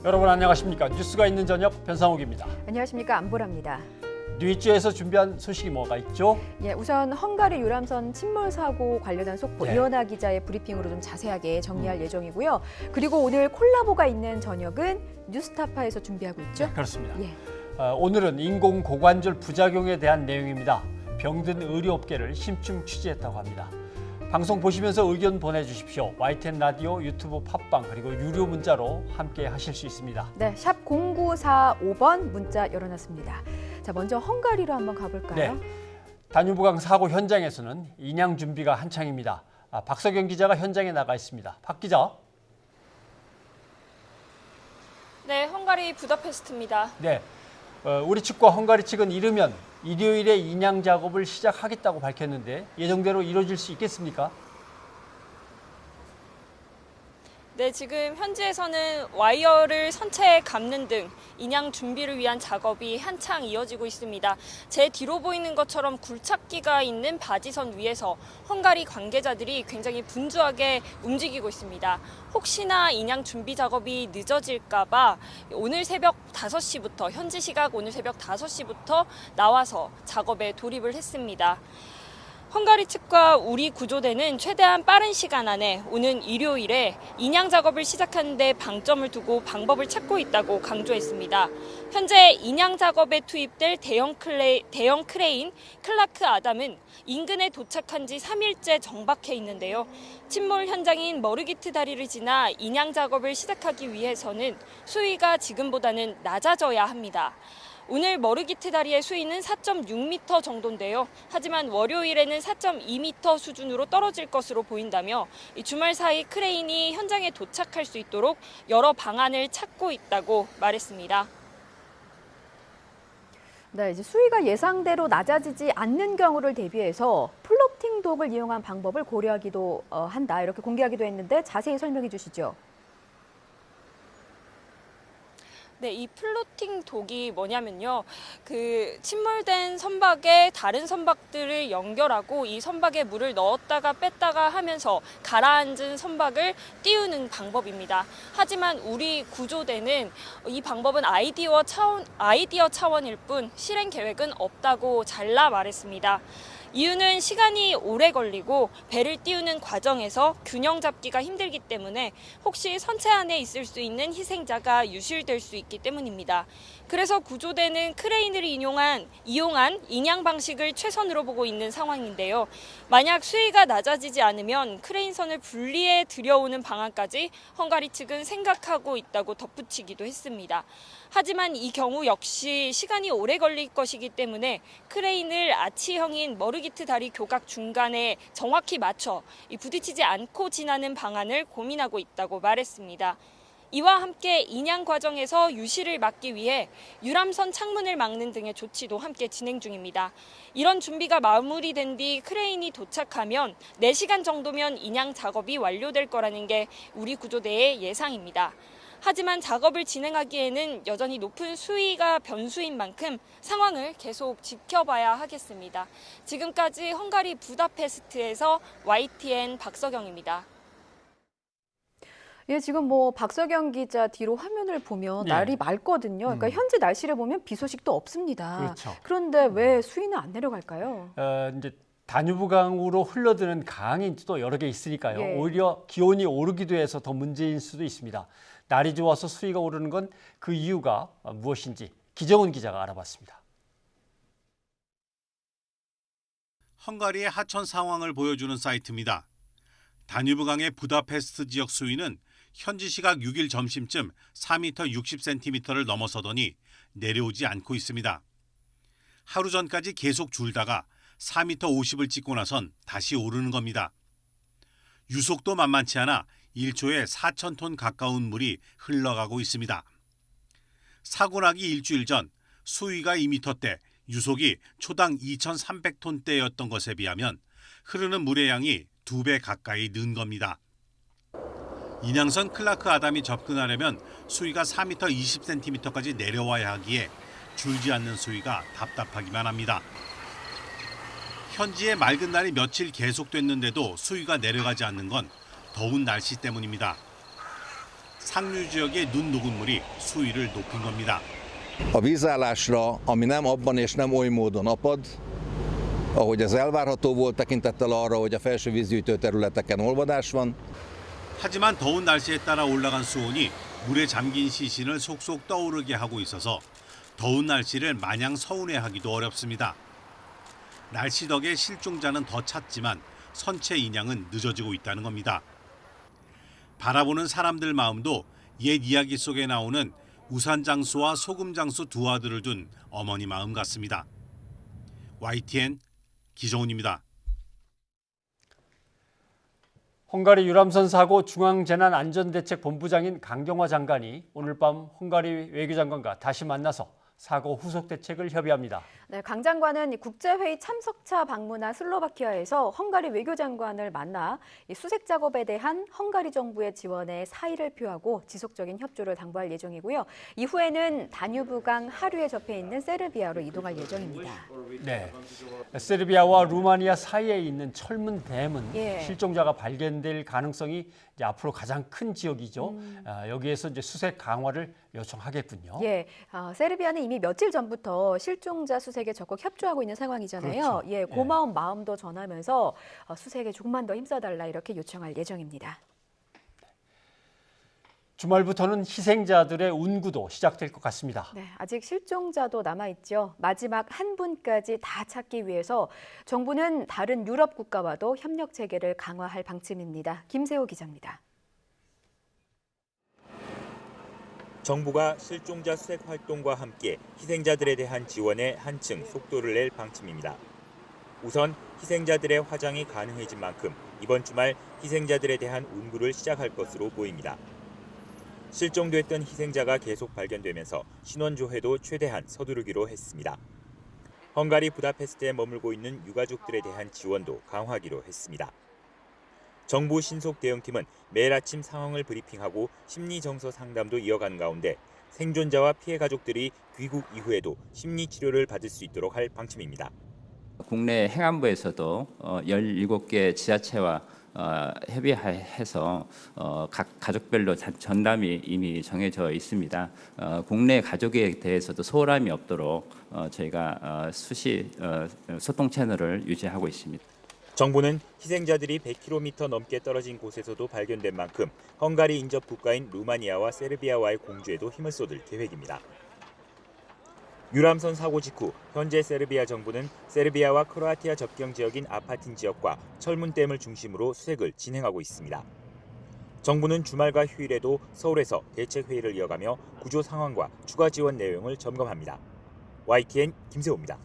여러분 안녕하십니까? 뉴스가 있는 저녁 변상욱입니다. 안녕하십니까, 안보라입니다. 뉴이츠에서 준비한 소식이 뭐가 있죠? 예, 우선 헝가리 유람선 침몰 사고 관련한 속보 이현아 기자의 브리핑으로 좀 자세하게 정리할 예정이고요. 그리고 오늘 콜라보가 있는 저녁은 뉴스타파에서 준비하고 있죠? 그렇습니다. 예. 오늘은 인공고관절 부작용에 대한 내용입니다. 병든 의료업계를 심층 취재했다고 합니다. 방송 보시면서 의견 보내주십시오. YTN 라디오, 유튜브 팟빵 그리고 유료 문자로 함께 하실 수 있습니다. 네, 샵 0945번 문자 열어놨습니다. 자, 먼저 헝가리로 한번 가볼까요? 네, 다뉴브강 사고 현장에서는 인양 준비가 한창입니다. 박석영 기자가 현장에 나가 있습니다. 박 기자. 네, 헝가리 부다페스트입니다. 네, 우리 측과 헝가리 측은 이르면 일요일에 인양 작업을 시작하겠다고 밝혔는데 예정대로 이루어질 수 있겠습니까? 네, 지금 현지에서는 와이어를 선체에 감는 등 인양 준비를 위한 작업이 한창 이어지고 있습니다. 제 뒤로 보이는 것처럼 굴착기가 있는 바지선 위에서 헝가리 관계자들이 굉장히 분주하게 움직이고 있습니다. 혹시나 인양 준비 작업이 늦어질까 봐 오늘 새벽 5시부터, 현지 시각 오늘 새벽 5시부터 나와서 작업에 돌입을 했습니다. 헝가리 측과 우리 구조대는 최대한 빠른 시간 안에 오는 일요일에 인양 작업을 시작하는 데 방점을 두고 방법을 찾고 있다고 강조했습니다. 현재 인양 작업에 투입될 대형 크레인 클라크 아담은 인근에 도착한 지 3일째 정박해 있는데요. 침몰 현장인 머르기트 다리를 지나 인양 작업을 시작하기 위해서는 수위가 지금보다는 낮아져야 합니다. 오늘 머르기트 다리의 수위는 4.6m 정도인데요. 하지만 월요일에는 4.2m 수준으로 떨어질 것으로 보인다며 주말 사이 크레인이 현장에 도착할 수 있도록 여러 방안을 찾고 있다고 말했습니다. 네, 이제 수위가 예상대로 낮아지지 않는 경우를 대비해서 플로팅 독을 이용한 방법을 고려하기도 한다, 이렇게 공개하기도 했는데 자세히 설명해 주시죠. 네, 이 플로팅 독이 뭐냐면요. 침몰된 선박에 다른 선박들을 연결하고 이 선박에 물을 넣었다가 뺐다가 하면서 가라앉은 선박을 띄우는 방법입니다. 하지만 우리 구조대는 이 방법은 아이디어 차원일 뿐 실행 계획은 없다고 잘라 말했습니다. 이유는 시간이 오래 걸리고 배를 띄우는 과정에서 균형 잡기가 힘들기 때문에 혹시 선체 안에 있을 수 있는 희생자가 유실될 수 있기 때문입니다. 그래서 구조대는 크레인을 이용한 인양 방식을 최선으로 보고 있는 상황인데요. 만약 수위가 낮아지지 않으면 크레인선을 분리해 들여오는 방안까지 헝가리 측은 생각하고 있다고 덧붙이기도 했습니다. 하지만 이 경우 역시 시간이 오래 걸릴 것이기 때문에 크레인을 아치형인 머르기트 다리 교각 중간에 정확히 맞춰 부딪히지 않고 지나는 방안을 고민하고 있다고 말했습니다. 이와 함께 인양 과정에서 유실을 막기 위해 유람선 창문을 막는 등의 조치도 함께 진행 중입니다. 이런 준비가 마무리된 뒤 크레인이 도착하면 4시간 정도면 인양 작업이 완료될 거라는 게 우리 구조대의 예상입니다. 하지만 작업을 진행하기에는 여전히 높은 수위가 변수인 만큼 상황을 계속 지켜봐야 하겠습니다. 지금까지 헝가리 부다페스트에서 YTN 박석영입니다. 예, 지금 박석영 기자 뒤로 화면을 보면 날이 맑거든요. 그러니까 현지 날씨를 보면 비 소식도 없습니다. 그렇죠. 그런데 왜 수위는 안 내려갈까요? 이제 다뉴브강으로 흘러드는 강이 또 여러 개 있으니까요. 예. 오히려 기온이 오르기도 해서 더 문제인 수도 있습니다. 날이 좋아서 수위가 오르는 건 그 이유가 무엇인지 기정은 기자가 알아봤습니다. 헝가리의 하천 상황을 보여주는 사이트입니다. 다뉴브강의 부다페스트 지역 수위는 현지 시각 6일 점심쯤 4m 60cm를 넘어서더니 내려오지 않고 있습니다. 하루 전까지 계속 줄다가 4m 50을 찍고 나선 다시 오르는 겁니다. 유속도 만만치 않아 1초에 4,000톤 가까운 물이 흘러가고 있습니다. 사고 나기 일주일 전 수위가 2m대, 유속이 초당 2,300톤대였던 것에 비하면 흐르는 물의 양이 2배 가까이 는 겁니다. 인양선 클라크 아담이 접근하려면 수위가 4m 20cm까지 내려와야 하기에 줄지 않는 수위가 답답하기만 합니다. 현지의 맑은 날이 며칠 계속됐는데도 수위가 내려가지 않는 건 더운 날씨 때문입니다. 상류 지역의 눈 녹은 물이 수위를 높인 겁니다. A vízállásra, ami nem abban és nem oly módon apad, ahogy ez elvárható volt tekintettel arra, hogy a felső vízgyűjtő területeken olvadás van. 하지만 더운 날씨에 따라 올라간 수온이 물에 잠긴 시신을 속속 떠오르게 하고 있어서 더운 날씨를 마냥 서운해하기도 어렵습니다. 날씨 덕에 실종자는 더 찼지만 선체 인양은 늦어지고 있다는 겁니다. 바라보는 사람들 마음도 옛 이야기 속에 나오는 우산장수와 소금장수 두 아들을 둔 어머니 마음 같습니다. YTN 기정훈입니다. 헝가리 유람선 사고 중앙재난안전대책본부장인 강경화 장관이 오늘 밤 헝가리 외교장관과 다시 만나서 사고 후속 대책을 협의합니다. 네, 강 장관은 국제회의 참석차 방문한 슬로바키아에서 헝가리 외교장관을 만나 이 수색 작업에 대한 헝가리 정부의 지원에 사의를 표하고 지속적인 협조를 당부할 예정이고요. 이후에는 다뉴브강 하류에 접해 있는 세르비아로 이동할 예정입니다. 네, 세르비아와 루마니아 사이에 있는 철문 댐은 예. 실종자가 발견될 가능성이 이제 앞으로 가장 큰 지역이죠. 여기에서 이제 수색 강화를 요청하겠군요. 예, 세르비아는 이미 며칠 전부터 실종자 수색에 적극 협조하고 있는 상황이잖아요. 그렇죠. 예, 고마운 마음도 전하면서 수색에 조금만 더 힘써달라 이렇게 요청할 예정입니다. 주말부터는 희생자들의 운구도 시작될 것 같습니다. 네, 아직 실종자도 남아있죠. 마지막 한 분까지 다 찾기 위해서 정부는 다른 유럽 국가와도 협력 체계를 강화할 방침입니다. 김세호 기자입니다. 정부가 실종자 수색 활동과 함께 희생자들에 대한 지원에 한층 속도를 낼 방침입니다. 우선 희생자들의 화장이 가능해진 만큼 이번 주말 희생자들에 대한 운구를 시작할 것으로 보입니다. 실종됐던 희생자가 계속 발견되면서 신원조회도 최대한 서두르기로 했습니다. 헝가리 부다페스트에 머물고 있는 유가족들에 대한 지원도 강화하기로 했습니다. 정부 신속 대응팀은 매일 아침 상황을 브리핑하고 심리정서 상담도 이어가는 가운데 생존자와 피해 가족들이 귀국 이후에도 심리 치료를 받을 수 있도록 할 방침입니다. 국내 행안부에서도 17개 지자체와 협의해서 각 가족별로 전담이 이미 정해져 있습니다. 국내 가족에 대해서도 소홀함이 없도록 저희가 수시 소통 채널을 유지하고 있습니다. 정부는 희생자들이 100km 넘게 떨어진 곳에서도 발견된 만큼 헝가리 인접 국가인 루마니아와 세르비아와의 공조에도 힘을 쏟을 계획입니다. 유람선 사고 직후 현재 세르비아 정부는 세르비아와 크로아티아 접경 지역인 아파틴 지역과 철문댐을 중심으로 수색을 진행하고 있습니다. 정부는 주말과 휴일에도 서울에서 대책회의를 이어가며 구조 상황과 추가 지원 내용을 점검합니다. YTN 김세호입니다.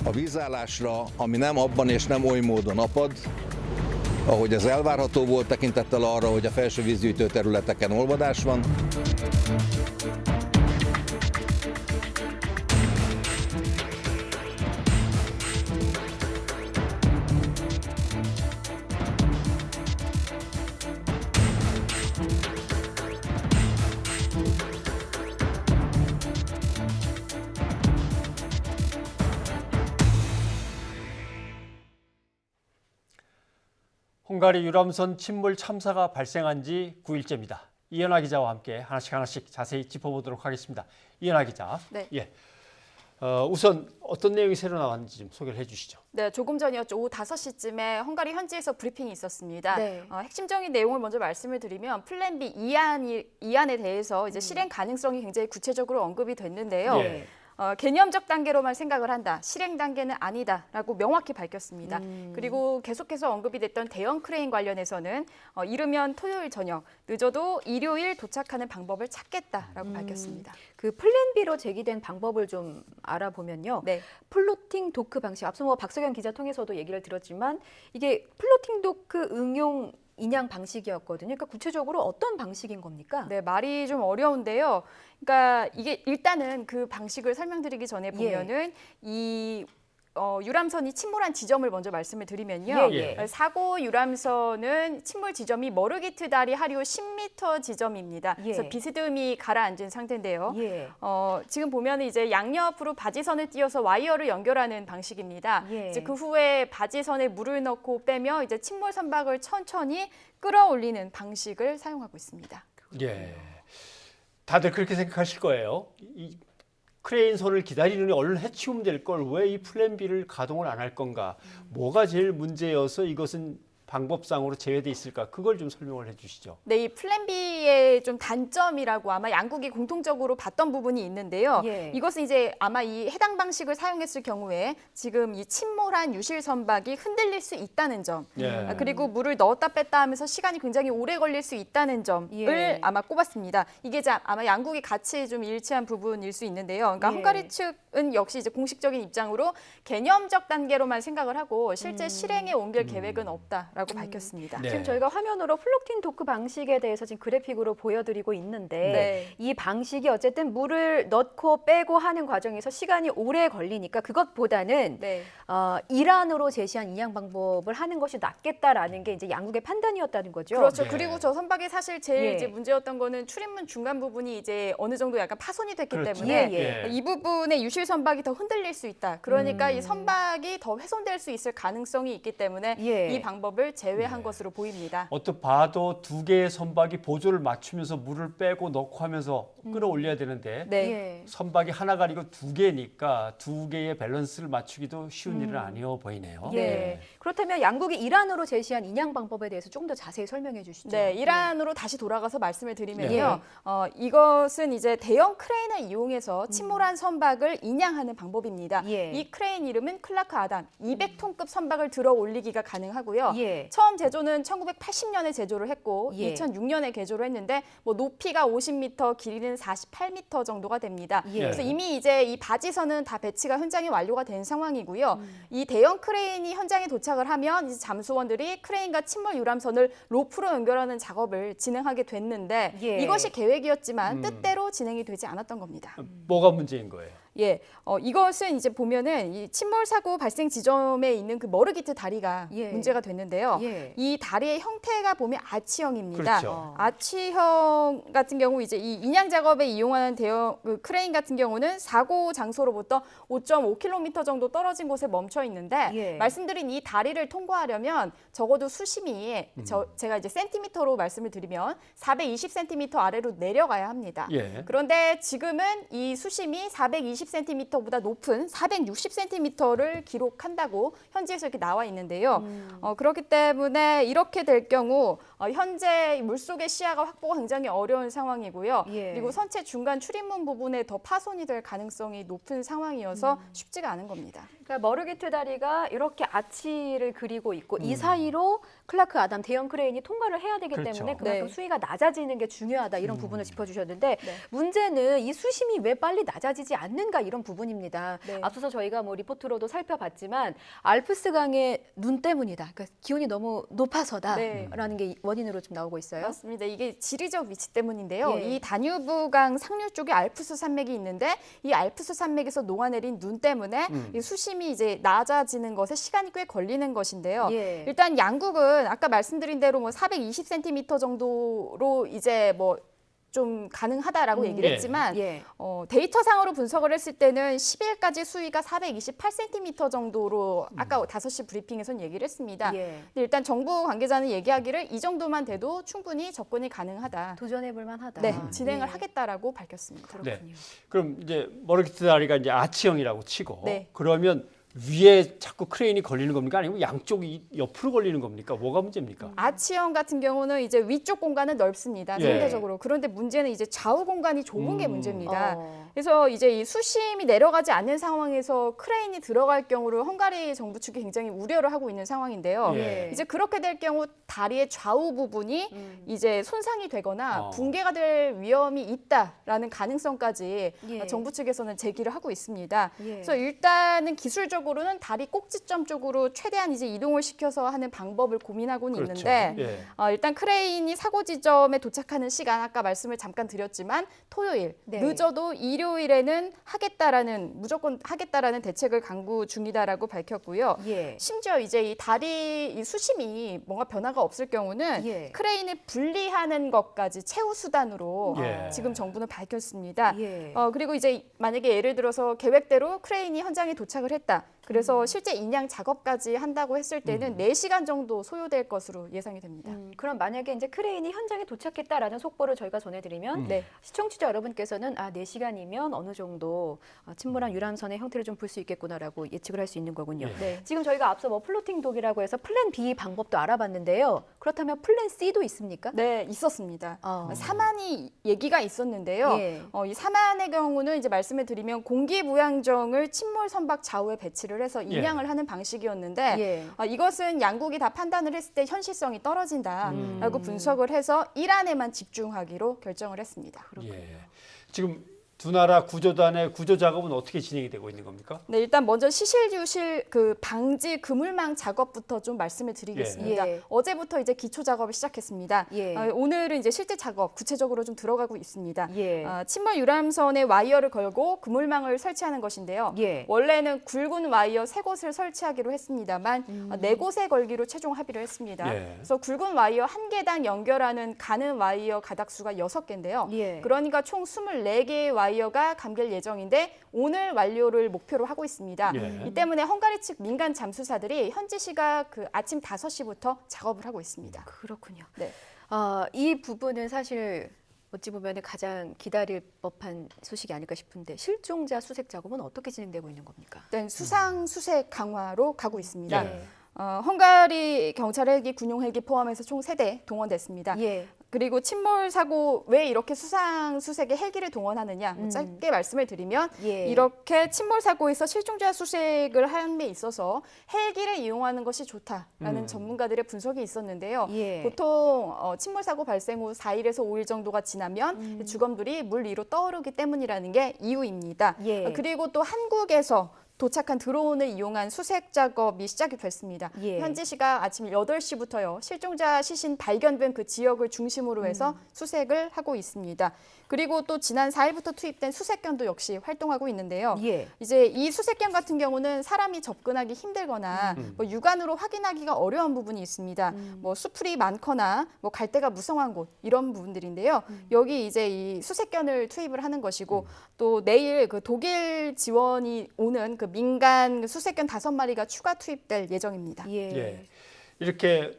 A vízállásra, ami nem abban és nem oly módon apad, ahogy ez elvárható volt tekintettel arra, hogy a felső vízgyűjtő területeken olvadás van. 헝가리 유람선 침몰 참사가 발생한 지 9일째입니다. 이현아 기자와 함께 하나씩 자세히 짚어보도록 하겠습니다. 이현아 기자. 네. 예. 우선 어떤 내용이 새로 나왔는지 좀 소개를 해주시죠. 네, 조금 전이었죠. 오후 5시쯤에 헝가리 현지에서 브리핑이 있었습니다. 네. 핵심적인 내용을 먼저 말씀을 드리면 플랜 B 이안에 대해서 이제 실행 가능성이 굉장히 구체적으로 언급이 됐는데요. 예. 개념적 단계로만 생각을 한다. 실행 단계는 아니다라고 명확히 밝혔습니다. 그리고 계속해서 언급이 됐던 대형 크레인 관련해서는 이르면 토요일 저녁, 늦어도 일요일 도착하는 방법을 찾겠다라고 밝혔습니다. 그 플랜 B로 제기된 방법을 좀 알아보면요. 네. 플로팅 도크 방식, 앞서 박석영 기자 통해서도 얘기를 들었지만 이게 플로팅 도크 응용 인양 방식이었거든요. 그러니까 구체적으로 어떤 방식인 겁니까? 네, 말이 좀 어려운데요. 그러니까 이게 일단은 그 방식을 설명드리기 전에 보면은 이 유람선이 침몰한 지점을 먼저 말씀을 드리면요. 예. 사고 유람선은 침몰 지점이 머르기트 다리 하류 10m 지점입니다. 그래서 비스듬히 가라앉은 상태인데요. 지금 보면 이제 양옆으로 바지선을 띄어서 와이어를 연결하는 방식입니다. 이제 그 후에 바지선에 물을 넣고 빼며 이제 침몰 선박을 천천히 끌어올리는 방식을 사용하고 있습니다. 예. 다들 그렇게 생각하실 거예요. 이 크레인 선을 기다리느니 얼른 해치우면 될 걸 왜 이 플랜 B를 가동을 안 할 건가? 뭐가 제일 문제여서 이것은 방법상으로 제외돼 있을까? 그걸 좀 설명을 해주시죠. 네, 이 플랜 B의 좀 단점이라고 아마 양국이 공통적으로 봤던 부분이 있는데요. 이것은 이제 아마 이 해당 방식을 사용했을 경우에 지금 이 침몰한 유실 선박이 흔들릴 수 있다는 점, 그리고 물을 넣었다 뺐다 하면서 시간이 굉장히 오래 걸릴 수 있다는 점을 아마 꼽았습니다. 이게 아마 양국이 같이 좀 일치한 부분일 수 있는데요. 그러니까 헝가리 측은 역시 이제 공식적인 입장으로 개념적 단계로만 생각을 하고 실제 실행에 옮길 계획은 없다라고 밝혔습니다. 지금 저희가 화면으로 플로팅 도크 방식에 대해서 지금 그래픽으로 보여드리고 있는데 이 방식이 어쨌든 물을 넣고 빼고 하는 과정에서 시간이 오래 걸리니까 그것보다는 이란으로 제시한 인양 방법을 하는 것이 낫겠다라는 게 이제 양국의 판단이었다는 거죠. 그렇죠. 그리고 저 선박이 사실 제일 이제 문제였던 거는 출입문 중간 부분이 이제 어느 정도 약간 파손이 됐기 때문에 이 부분에 유실 선박이 더 흔들릴 수 있다. 그러니까 이 선박이 더 훼손될 수 있을 가능성이 있기 때문에 이 방법을 제외한 것으로 보입니다. 어떻게 봐도 두 개의 선박이 보조를 맞추면서 물을 빼고 넣고 하면서 끌어올려야 되는데 선박이 하나 가리고 두 개니까 두 개의 밸런스를 맞추기도 쉬운 일은 아니어 보이네요. 그렇다면 양국이 이란으로 제시한 인양 방법에 대해서 조금 더 자세히 설명해 주시죠. 네, 이란으로 다시 돌아가서 말씀을 드리면요. 이것은 이제 대형 크레인을 이용해서 침몰한 선박을 인양하는 방법입니다. 이 크레인 이름은 클라크 아담 200톤급 선박을 들어 올리기가 가능하고요. 처음 제조는 1980년에 제조를 했고 2006년에 개조를 했는데 뭐 높이가 50m, 길이는 48m 정도가 됩니다. 그래서 이미 이제 이 바지선은 다 배치가 현장에 완료가 된 상황이고요. 이 대형 크레인이 현장에 도착을 하면 이제 잠수원들이 크레인과 침몰 유람선을 로프로 연결하는 작업을 진행하게 됐는데 이것이 계획이었지만 뜻대로 진행이 되지 않았던 겁니다. 뭐가 문제인 거예요? 이것은 이제 보면은 이 침몰 사고 발생 지점에 있는 그 머르기트 다리가 문제가 됐는데요. 이 다리의 형태가 보면 아치형입니다. 그렇죠. 아치형 같은 경우 이제 이 인양 작업에 이용하는 대형 크레인 같은 경우는 사고 장소로부터 5.5km 정도 떨어진 곳에 멈춰 있는데 말씀드린 이 다리를 통과하려면 적어도 수심이 제가 이제 센티미터로 말씀을 드리면 420cm 아래로 내려가야 합니다. 그런데 지금은 이 수심이 420cm보다 높은 460cm를 기록한다고 현지에서 이렇게 나와 있는데요. 그렇기 때문에 이렇게 될 경우 현재 물속의 시야가 확보가 굉장히 어려운 상황이고요. 그리고 선체 중간 출입문 부분에 더 파손이 될 가능성이 높은 상황이어서 쉽지가 않은 겁니다. 그러니까 머르기트 다리가 이렇게 아치를 그리고 있고 이 사이로 클라크 아담 대형 크레인이 통과를 해야 되기 때문에 그만큼 수위가 낮아지는 게 중요하다 이런 부분을 짚어주셨는데 문제는 이 수심이 왜 빨리 낮아지지 않는가 이런 부분입니다. 앞서서 저희가 뭐 리포트로도 살펴봤지만 알프스강의 눈 때문이다. 그러니까 기온이 너무 높아서다라는 게 원인으로 좀 나오고 있어요. 맞습니다. 이게 지리적 위치 때문인데요. 이 다뉴브강 상류 쪽에 알프스 산맥이 있는데 이 알프스 산맥에서 녹아내린 눈 때문에 이 수심이 이제 낮아지는 것에 시간이 꽤 걸리는 것인데요. 일단 양국은 아까 말씀드린 대로 뭐 420cm 정도로 이제 뭐 좀 가능하다라고 얘기를 했지만 데이터상으로 분석을 했을 때는 10일까지 수위가 428cm 정도로 아까 5시 브리핑에서는 얘기를 했습니다. 근데 일단 정부 관계자는 얘기하기를 이 정도만 돼도 충분히 접근이 가능하다. 도전해볼 만하다. 진행을 하겠다라고 밝혔습니다. 그렇군요. 그럼 이제 머르기트 다리가 이제 아치형이라고 치고 그러면 위에 자꾸 크레인이 걸리는 겁니까? 아니면 양쪽이 옆으로 걸리는 겁니까? 뭐가 문제입니까? 아치형 같은 경우는 이제 위쪽 공간은 넓습니다. 상대적으로. 그런데 문제는 이제 좌우 공간이 좁은 게 문제입니다. 그래서 이제 이 수심이 내려가지 않는 상황에서 크레인이 들어갈 경우를 헝가리 정부 측이 굉장히 우려를 하고 있는 상황인데요. 예. 이제 그렇게 될 경우 다리의 좌우 부분이 이제 손상이 되거나 붕괴가 될 위험이 있다라는 가능성까지 예. 정부 측에서는 제기를 하고 있습니다. 예. 그래서 일단은 기술적으로는 다리 꼭지점 쪽으로 최대한 이제 이동을 시켜서 하는 방법을 고민하고는 그렇죠. 있는데 예. 일단 크레인이 사고 지점에 도착하는 시간 아까 말씀을 잠깐 드렸지만 토요일 네. 늦어도 일요일에는 무조건 하겠다라는 대책을 강구 중이다라고 밝혔고요. 예. 심지어 이제 이 다리 이 수심이 뭔가 변화가 없을 경우는 예. 크레인을 분리하는 것까지 최후 수단으로 예. 지금 정부는 밝혔습니다. 예. 그리고 이제 만약에 예를 들어서 계획대로 크레인이 현장에 도착을 했다. 그래서 실제 인양 작업까지 한다고 했을 때는 4시간 정도 소요될 것으로 예상이 됩니다. 그럼 만약에 이제 크레인이 현장에 도착했다라는 속보를 저희가 전해드리면 네. 시청취자 여러분께서는 4시간이면 어느 정도 침몰한 유람선의 형태를 좀 볼 수 있겠구나라고 예측을 할 수 있는 거군요. 네. 지금 저희가 앞서 뭐 플로팅 독이라고 해서 플랜 B 방법도 알아봤는데요. 그렇다면 플랜 C도 있습니까? 네, 있었습니다. 어. 사만이 얘기가 있었는데요. 예. 이 사만의 경우는 이제 말씀을 드리면 공기부양정을 침몰 선박 좌우에 배치를 해서 인양을 하는 방식이었는데 예. 이것은 양국이 다 판단을 했을 때 현실성이 떨어진다라고 분석을 해서 이란에만 집중하기로 결정을 했습니다. 예. 지금 두 나라 구조단의 구조 작업은 어떻게 진행이 되고 있는 겁니까? 네, 일단 먼저 시실유실 방지 그물망 작업부터 좀 말씀을 드리겠습니다. 예. 어제부터 이제 기초 작업을 시작했습니다. 예. 오늘은 이제 실제 작업 구체적으로 좀 들어가고 있습니다. 예. 침몰 유람선에 와이어를 걸고 그물망을 설치하는 것인데요. 예. 원래는 굵은 와이어 3곳을 설치하기로 했습니다만 4곳에 걸기로 최종 합의를 했습니다. 예. 그래서 굵은 와이어 1개당 연결하는 가는 와이어 가닥수가 6개인데요. 예. 그러니까 총 24개의 와이어가 감길 예정인데 오늘 완료를 목표로 하고 있습니다. 예. 이 때문에 헝가리 측 민간 잠수사들이 현지 시각 아침 5시부터 작업을 하고 있습니다. 그렇군요. 네. 이 부분은 사실 어찌 보면 가장 기다릴 법한 소식이 아닐까 싶은데 실종자 수색 작업은 어떻게 진행되고 있는 겁니까? 일단 수상 수색 강화로 가고 있습니다. 예. 헝가리 경찰 헬기, 군용 헬기 포함해서 총 3대 동원됐습니다. 예. 그리고 침몰 사고 왜 이렇게 수상 수색에 헬기를 동원하느냐 짧게 말씀을 드리면 예. 이렇게 침몰 사고에서 실종자 수색을 하는 데 있어서 헬기를 이용하는 것이 좋다라는 전문가들의 분석이 있었는데요. 예. 보통 침몰 사고 발생 후 4일에서 5일 정도가 지나면 주검들이 물 위로 떠오르기 때문이라는 게 이유입니다. 예. 그리고 또 한국에서 도착한 드론을 이용한 수색 작업이 시작이 됐습니다. 예. 현지 시각 아침 8시부터요. 실종자 시신 발견된 그 지역을 중심으로 해서 수색을 하고 있습니다. 그리고 또 지난 4일부터 투입된 수색견도 역시 활동하고 있는데요. 예. 이제 이 수색견 같은 경우는 사람이 접근하기 힘들거나 뭐 육안으로 확인하기가 어려운 부분이 있습니다. 뭐 수풀이 많거나 뭐 갈대가 무성한 곳 이런 부분들인데요. 여기 이제 이 수색견을 투입을 하는 것이고 또 내일 그 독일 지원이 오는 그 민간 수색견 5마리가 추가 투입될 예정입니다. 예. 예. 이렇게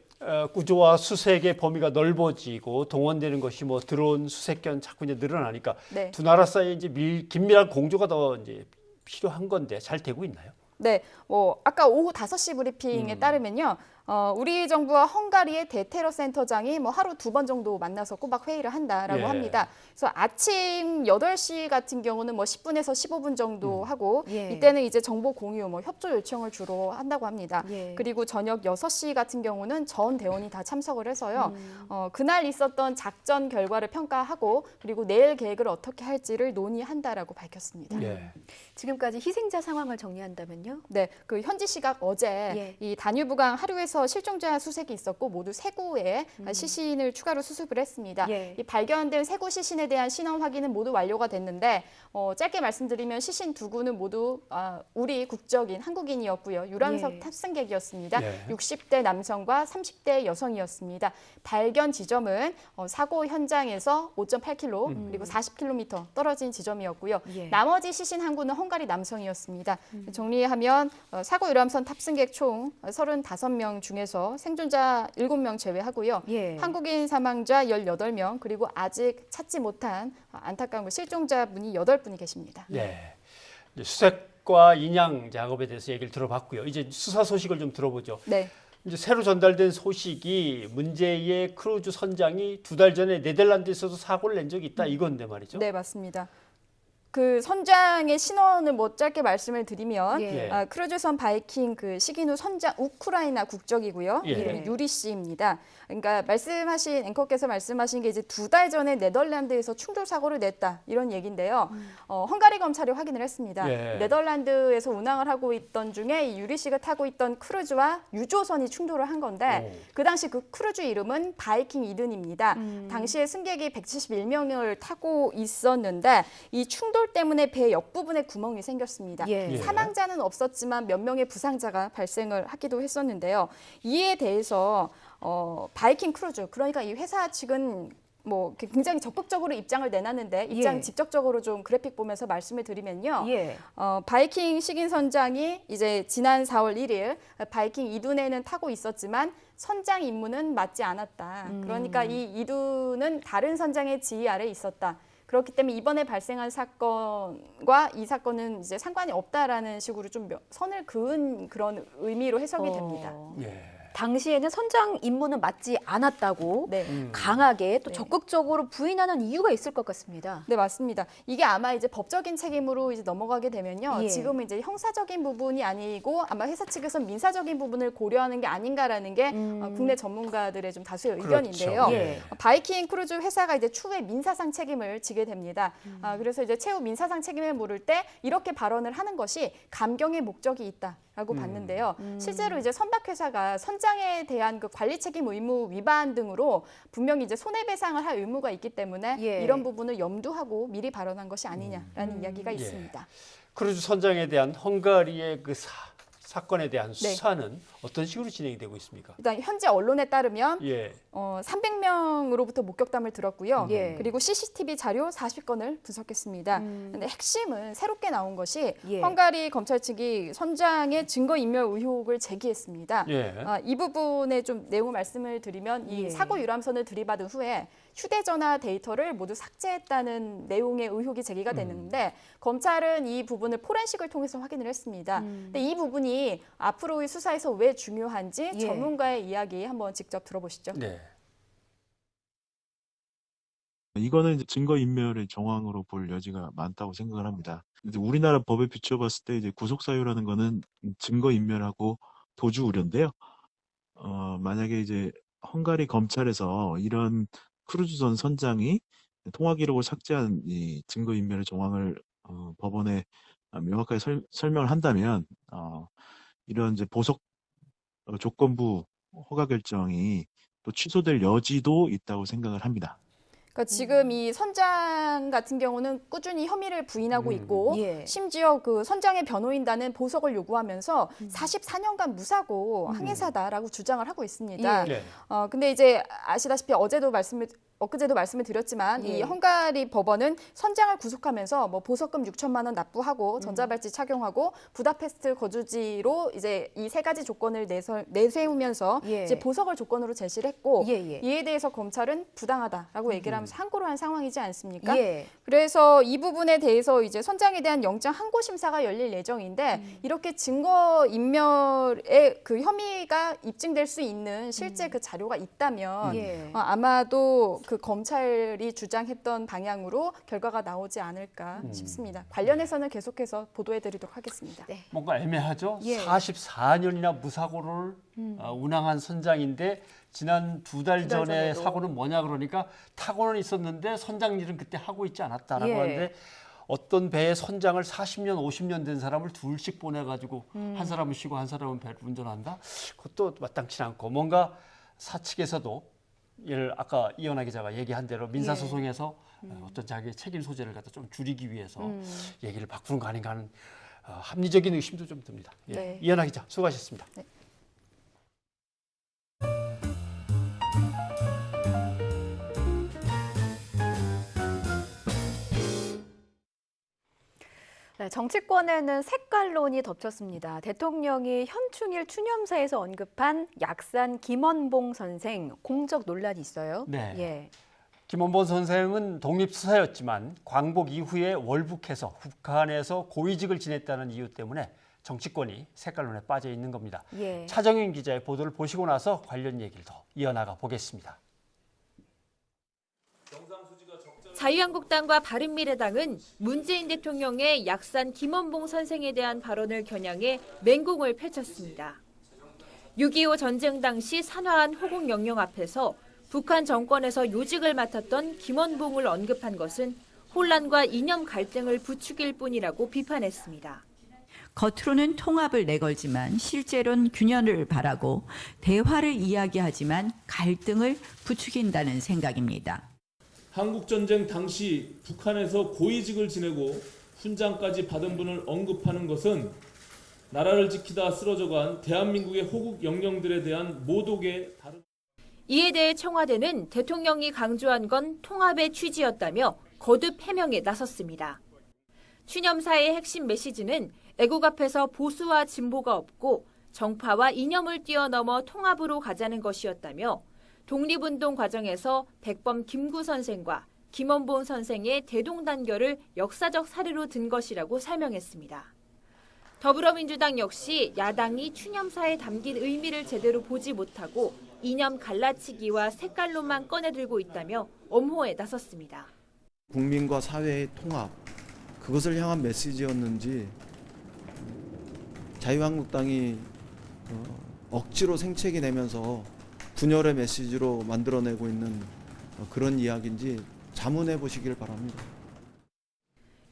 구조와 수색의 범위가 넓어지고 동원되는 것이 뭐 드론 수색견 자꾸 이제 늘어나니까 네. 두 나라 사이에 이제 긴밀한 공조가 더 이제 필요한 건데 잘 되고 있나요? 네, 뭐 아까 오후 5시 브리핑에 따르면요. 우리 정부와 헝가리의 대테러 센터장이 뭐 하루 2번 정도 만나서 꼬박 회의를 한다라고 예. 합니다. 그래서 아침 8시 같은 경우는 뭐 10분에서 15분 정도 하고 예. 이때는 이제 정보 공유, 뭐 협조 요청을 주로 한다고 합니다. 예. 그리고 저녁 6시 같은 경우는 전 대원이 다 참석을 해서요. 그날 있었던 작전 결과를 평가하고 그리고 내일 계획을 어떻게 할지를 논의한다라고 밝혔습니다. 예. 지금까지 희생자 상황을 정리한다면요? 네, 그 현지 시각 어제 예. 이 다뉴브강 하류에서 실종자 수색이 있었고 모두 3구의 시신을 추가로 수습을 했습니다. 예. 이 발견된 3구 시신에 대한 신원 확인은 모두 완료가 됐는데 짧게 말씀드리면 시신 2구는 모두 우리 국적인 한국인이었고요. 유람석 예. 탑승객이었습니다. 예. 60대 남성과 30대 여성이었습니다. 발견 지점은 사고 현장에서 5.8km 그리고 40km 떨어진 지점이었고요. 예. 나머지 시신 한 구는 헝가리 남성이었습니다. 정리하면 사고 유람선 탑승객 총 35명 중에서 생존자 7명 제외하고요. 예. 한국인 사망자 18명 그리고 아직 찾지 못한 안타까운 실종자분이 8분이 계십니다. 예. 이제 수색과 인양 작업에 대해서 얘기를 들어봤고요. 이제 수사 소식을 좀 들어보죠. 네. 이제 새로 전달된 소식이 문제의 크루즈 선장이 2달 전에 네덜란드에서도 사고를 낸 적이 있다 이건데 말이죠. 네, 맞습니다. 그 선장의 신원을 뭐 짧게 말씀을 드리면 예. 크루즈선 바이킹 그 시기누 선장 우크라이나 국적이고요. 예. 이름은 유리 씨입니다. 그러니까 앵커께서 말씀하신 게 이제 2달 전에 네덜란드에서 충돌 사고를 냈다 이런 얘기인데요. 헝가리 검찰이 확인을 했습니다. 예. 네덜란드에서 운항을 하고 있던 중에 이 유리 씨가 타고 있던 크루즈와 유조선이 충돌을 한 건데 그 당시 그 크루즈 이름은 바이킹 이든입니다. 당시에 승객이 171명을 타고 있었는데 이 충돌 때문에 배 옆부분에 구멍이 생겼습니다. 예. 사망자는 없었지만 몇 명의 부상자가 발생을 하기도 했었는데요. 이에 대해서 바이킹 크루즈, 그러니까 이 회사 측은 뭐 굉장히 적극적으로 입장을 내놨는데 입장 예. 직접적으로 좀 그래픽 보면서 말씀을 드리면요. 예. 바이킹 식인 선장이 이제 지난 4월 1일 바이킹 이둔에는 타고 있었지만 선장 임무는 맡지 않았다. 그러니까 이 이둔은 다른 선장의 지휘 아래 있었다. 그렇기 때문에 이번에 발생한 사건과 이 사건은 이제 상관이 없다라는 식으로 좀 선을 그은 그런 의미로 해석이 됩니다. 예. 당시에는 선장 임무는 맡지 않았다고 네. 강하게 또 네. 적극적으로 부인하는 이유가 있을 것 같습니다. 네, 맞습니다. 이게 아마 이제 법적인 책임으로 이제 넘어가게 되면요. 예. 지금은 이제 형사적인 부분이 아니고 아마 회사 측에서 민사적인 부분을 고려하는 게 아닌가라는 게 국내 전문가들의 좀 다수의 의견인데요. 그렇죠. 예. 바이킹 크루즈 회사가 이제 추후에 민사상 책임을 지게 됩니다. 그래서 이제 최후 민사상 책임을 물을 때 이렇게 발언을 하는 것이 감경의 목적이 있다라고 봤는데요. 실제로 이제 선박회사가 선장에 대한 그 관리 책임 의무 위반 등으로 분명히 이제 손해배상을 할 의무가 있기 때문에 예. 이런 부분을 염두하고 미리 발언한 것이 아니냐라는 이야기가 예. 있습니다. 크루즈 선장에 대한 헝가리의 그 사건에 대한 네. 수사는 어떤 식으로 진행이 되고 있습니다. 일단 현재 언론에 따르면 예. 300명으로부터 목격담을 들었고요. 예. 그리고 CCTV 자료 40건을 분석했습니다. 근데 핵심은 새롭게 나온 것이 예. 헝가리 검찰 측이 선장의 증거인멸 의혹을 제기했습니다. 예. 이 부분에 좀 내용 말씀을 드리면 이 예. 사고 유람선을 들이받은 후에 휴대전화 데이터를 모두 삭제했다는 내용의 의혹이 제기가 됐는데 검찰은 이 부분을 포렌식을 통해서 확인을 했습니다. 근데 이 부분이 앞으로의 수사에서 왜 중요한지 예. 전문가의 이야기 한번 직접 들어보시죠. 네. 이거는 이제 증거인멸의 정황으로 볼 여지가 많다고 생각을 합니다. 이제 우리나라 법에 비춰봤을 때 이제 구속사유라는 거는 증거인멸하고 도주 우려인데요. 만약에 이제 헝가리 검찰에서 이런 크루즈선 선장이 통화 기록을 삭제한 이 증거인멸의 정황을 법원에 명확하게 설명을 한다면 이런 이제 보석 조건부 허가 결정이 또 취소될 여지도 있다고 생각을 합니다. 그러니까 지금 이 선장 같은 경우는 꾸준히 혐의를 부인하고 있고 예. 심지어 그 선장의 변호인단은 보석을 요구하면서 44년간 무사고 항해사다라고 주장을 하고 있습니다. 예. 근데 이제 아시다시피 엊그제도 말씀을 드렸지만 예. 이 헝가리 법원은 선장을 구속하면서 뭐 보석금 6천만 원 납부하고 전자발찌 착용하고 부다페스트 거주지로 이제 이 세 가지 조건을 내세우면서 예. 이제 보석을 조건으로 제시를 했고 예, 예. 이에 대해서 검찰은 부당하다라고 얘기를 하면서 항고를 한 상황이지 않습니까? 예. 그래서 이 부분에 대해서 이제 선장에 대한 영장 항고 심사가 열릴 예정인데 이렇게 증거 인멸의 그 혐의가 입증될 수 있는 실제 그 자료가 있다면 예. 아마도 그 검찰이 주장했던 방향으로 결과가 나오지 않을까 싶습니다. 관련해서는 계속해서 보도해드리도록 하겠습니다. 네. 뭔가 애매하죠. 예. 44년이나 무사고를 운항한 선장인데 지난 2달 전에 전에도. 사고는 뭐냐 그러니까 타고는 있었는데 선장 일은 그때 하고 있지 않았다라고 예. 하는데 어떤 배의 선장을 40년, 50년 된 사람을 둘씩 보내가지고 한 사람은 쉬고 한 사람은 배를 운전한다? 그것도 마땅치 않고 뭔가 사측에서도 아까 이현아 기자가 얘기한 대로 민사소송에서 어떤 자기의 책임 소재를 갖다 좀 줄이기 위해서 얘기를 바꾸는 거 아닌가 하는 합리적인 의심도 좀 듭니다. 예. 네. 이현아 기자 수고하셨습니다. 네. 네, 정치권에는 색깔론이 덮쳤습니다. 대통령이 현충일 추념사에서 언급한 약산 김원봉 선생 공적 논란이 있어요. 네. 예. 김원봉 선생은 독립수사였지만 광복 이후에 월북해서 북한에서 고위직을 지냈다는 이유 때문에 정치권이 색깔론에 빠져 있는 겁니다. 예. 차정윤 기자의 보도를 보시고 나서 관련 얘기를 더 이어나가 보겠습니다. 자유한국당과 바른미래당은 문재인 대통령의 약산 김원봉 선생에 대한 발언을 겨냥해 맹공을 펼쳤습니다. 6.25 전쟁 당시 산화한 호국 영령 앞에서 북한 정권에서 요직을 맡았던 김원봉을 언급한 것은 혼란과 이념 갈등을 부추길 뿐이라고 비판했습니다. 겉으로는 통합을 내걸지만 실제로는 균열을 바라고 대화를 이야기하지만 갈등을 부추긴다는 생각입니다. 한국전쟁 당시 북한에서 고위직을 지내고 훈장까지 받은 분을 언급하는 것은 나라를 지키다 쓰러져간 대한민국의 호국 영령들에 대한 모독에 다른. 이에 대해 청와대는 대통령이 강조한 건 통합의 취지였다며 거듭 해명에 나섰습니다. 추념사의 핵심 메시지는 애국 앞에서 보수와 진보가 없고 정파와 이념을 뛰어넘어 통합으로 가자는 것이었다며 독립운동 과정에서 백범 김구 선생과 김원봉 선생의 대동단결을 역사적 사례로 든 것이라고 설명했습니다. 더불어민주당 역시 야당이 추념사에 담긴 의미를 제대로 보지 못하고 이념 갈라치기와 색깔론만 꺼내들고 있다며 엄호에 나섰습니다. 국민과 사회의 통합, 그것을 향한 메시지였는지 자유한국당이 억지로 생채기 내면서 분열의 메시지로 만들어내고 있는 그런 이야기인지 자문해 보시길 바랍니다.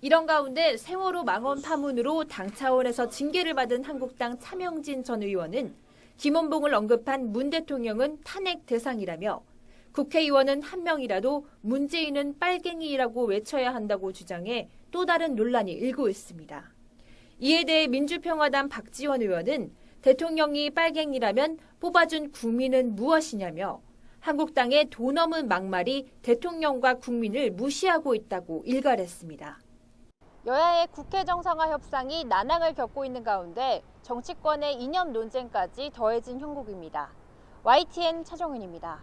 이런 가운데 세월호 망원 파문으로 당 차원에서 징계를 받은 한국당 차명진 전 의원은 김원봉을 언급한 문 대통령은 탄핵 대상이라며 국회의원은 한 명이라도 문재인은 빨갱이라고 외쳐야 한다고 주장해 또 다른 논란이 일고 있습니다. 이에 대해 민주평화당 박지원 의원은 대통령이 빨갱이라면 뽑아준 국민은 무엇이냐며 한국당의 도 넘은 막말이 대통령과 국민을 무시하고 있다고 일갈했습니다. 여야의 국회 정상화 협상이 난항을 겪고 있는 가운데 정치권의 이념 논쟁까지 더해진 형국입니다. YTN 차정윤입니다.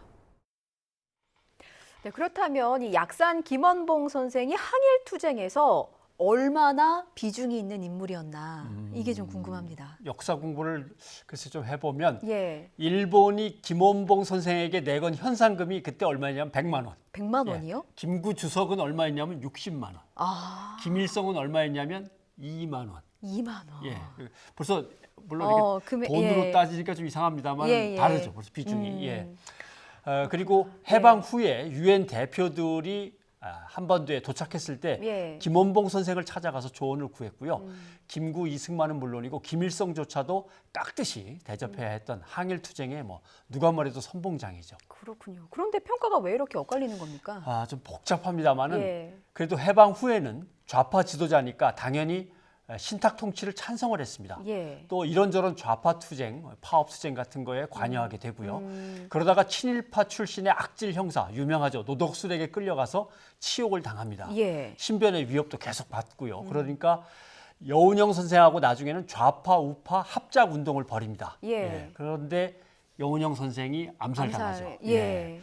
네, 그렇다면 이 약산 김원봉 선생이 항일투쟁에서 얼마나 비중이 있는 인물이었나 이게 좀 궁금합니다. 역사 공부를 글쎄 좀 해보면 예. 일본이 김원봉 선생에게 내건 현상금이 그때 얼마냐면 100만 원. 100만 원이요? 예. 김구 주석은 얼마였냐면 60만 원. 아. 김일성은 얼마였냐면 2만 원. 2만 원. 예. 벌써 물론 이렇게 돈으로 예. 따지니까 좀 이상합니다만 예, 예. 다르죠. 벌써 비중이. 예. 그리고 해방 후에 유엔 대표들이 한반도에 도착했을 때 예. 김원봉 선생을 찾아가서 조언을 구했고요. 김구 이승만은 물론이고 김일성조차도 깍듯이 대접해야 했던 항일투쟁의 뭐 누가 뭐래도 선봉장이죠. 그렇군요. 그런데 평가가 왜 이렇게 엇갈리는 겁니까? 좀 복잡합니다만은 예. 그래도 해방 후에는 좌파 지도자니까 당연히 신탁 통치를 찬성을 했습니다. 예. 또 이런저런 좌파 투쟁, 파업 투쟁 같은 거에 관여하게 되고요. 그러다가 친일파 출신의 악질 형사, 유명하죠. 노덕술에게 끌려가서 치욕을 당합니다. 예. 신변의 위협도 계속 받고요. 그러니까 여운형 선생하고 나중에는 좌파, 우파 합작 운동을 벌입니다. 예. 그런데 여운형 선생이 암살당하죠. 예.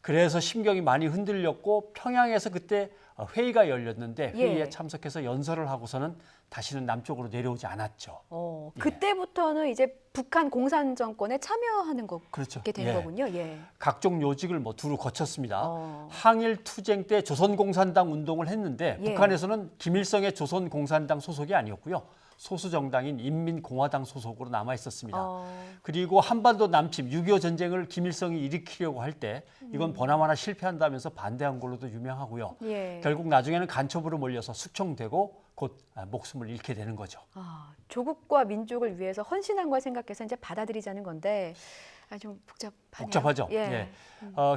그래서 심경이 많이 흔들렸고 평양에서 그때 회의가 열렸는데 회의에 예. 참석해서 연설을 하고서는 다시는 남쪽으로 내려오지 않았죠. 그때부터는 이제 북한 공산 정권에 참여하는 거게 그렇죠. 된 거군요. 예. 각종 요직을 두루 거쳤습니다. 항일 투쟁 때 조선공산당 운동을 했는데 예. 북한에서는 김일성의 조선공산당 소속이 아니었고요. 소수 정당인 인민공화당 소속으로 남아 있었습니다. 그리고 한반도 남침 6.25 전쟁을 김일성이 일으키려고 할 때 이건 보나마나 실패한다면서 반대한 걸로도 유명하고요. 예. 결국 나중에는 간첩으로 몰려서 숙청되고 곧 목숨을 잃게 되는 거죠. 조국과 민족을 위해서 헌신한 걸 생각해서 이제 받아들이자는 건데 좀 복잡하네요. 복잡하죠. 예. 예.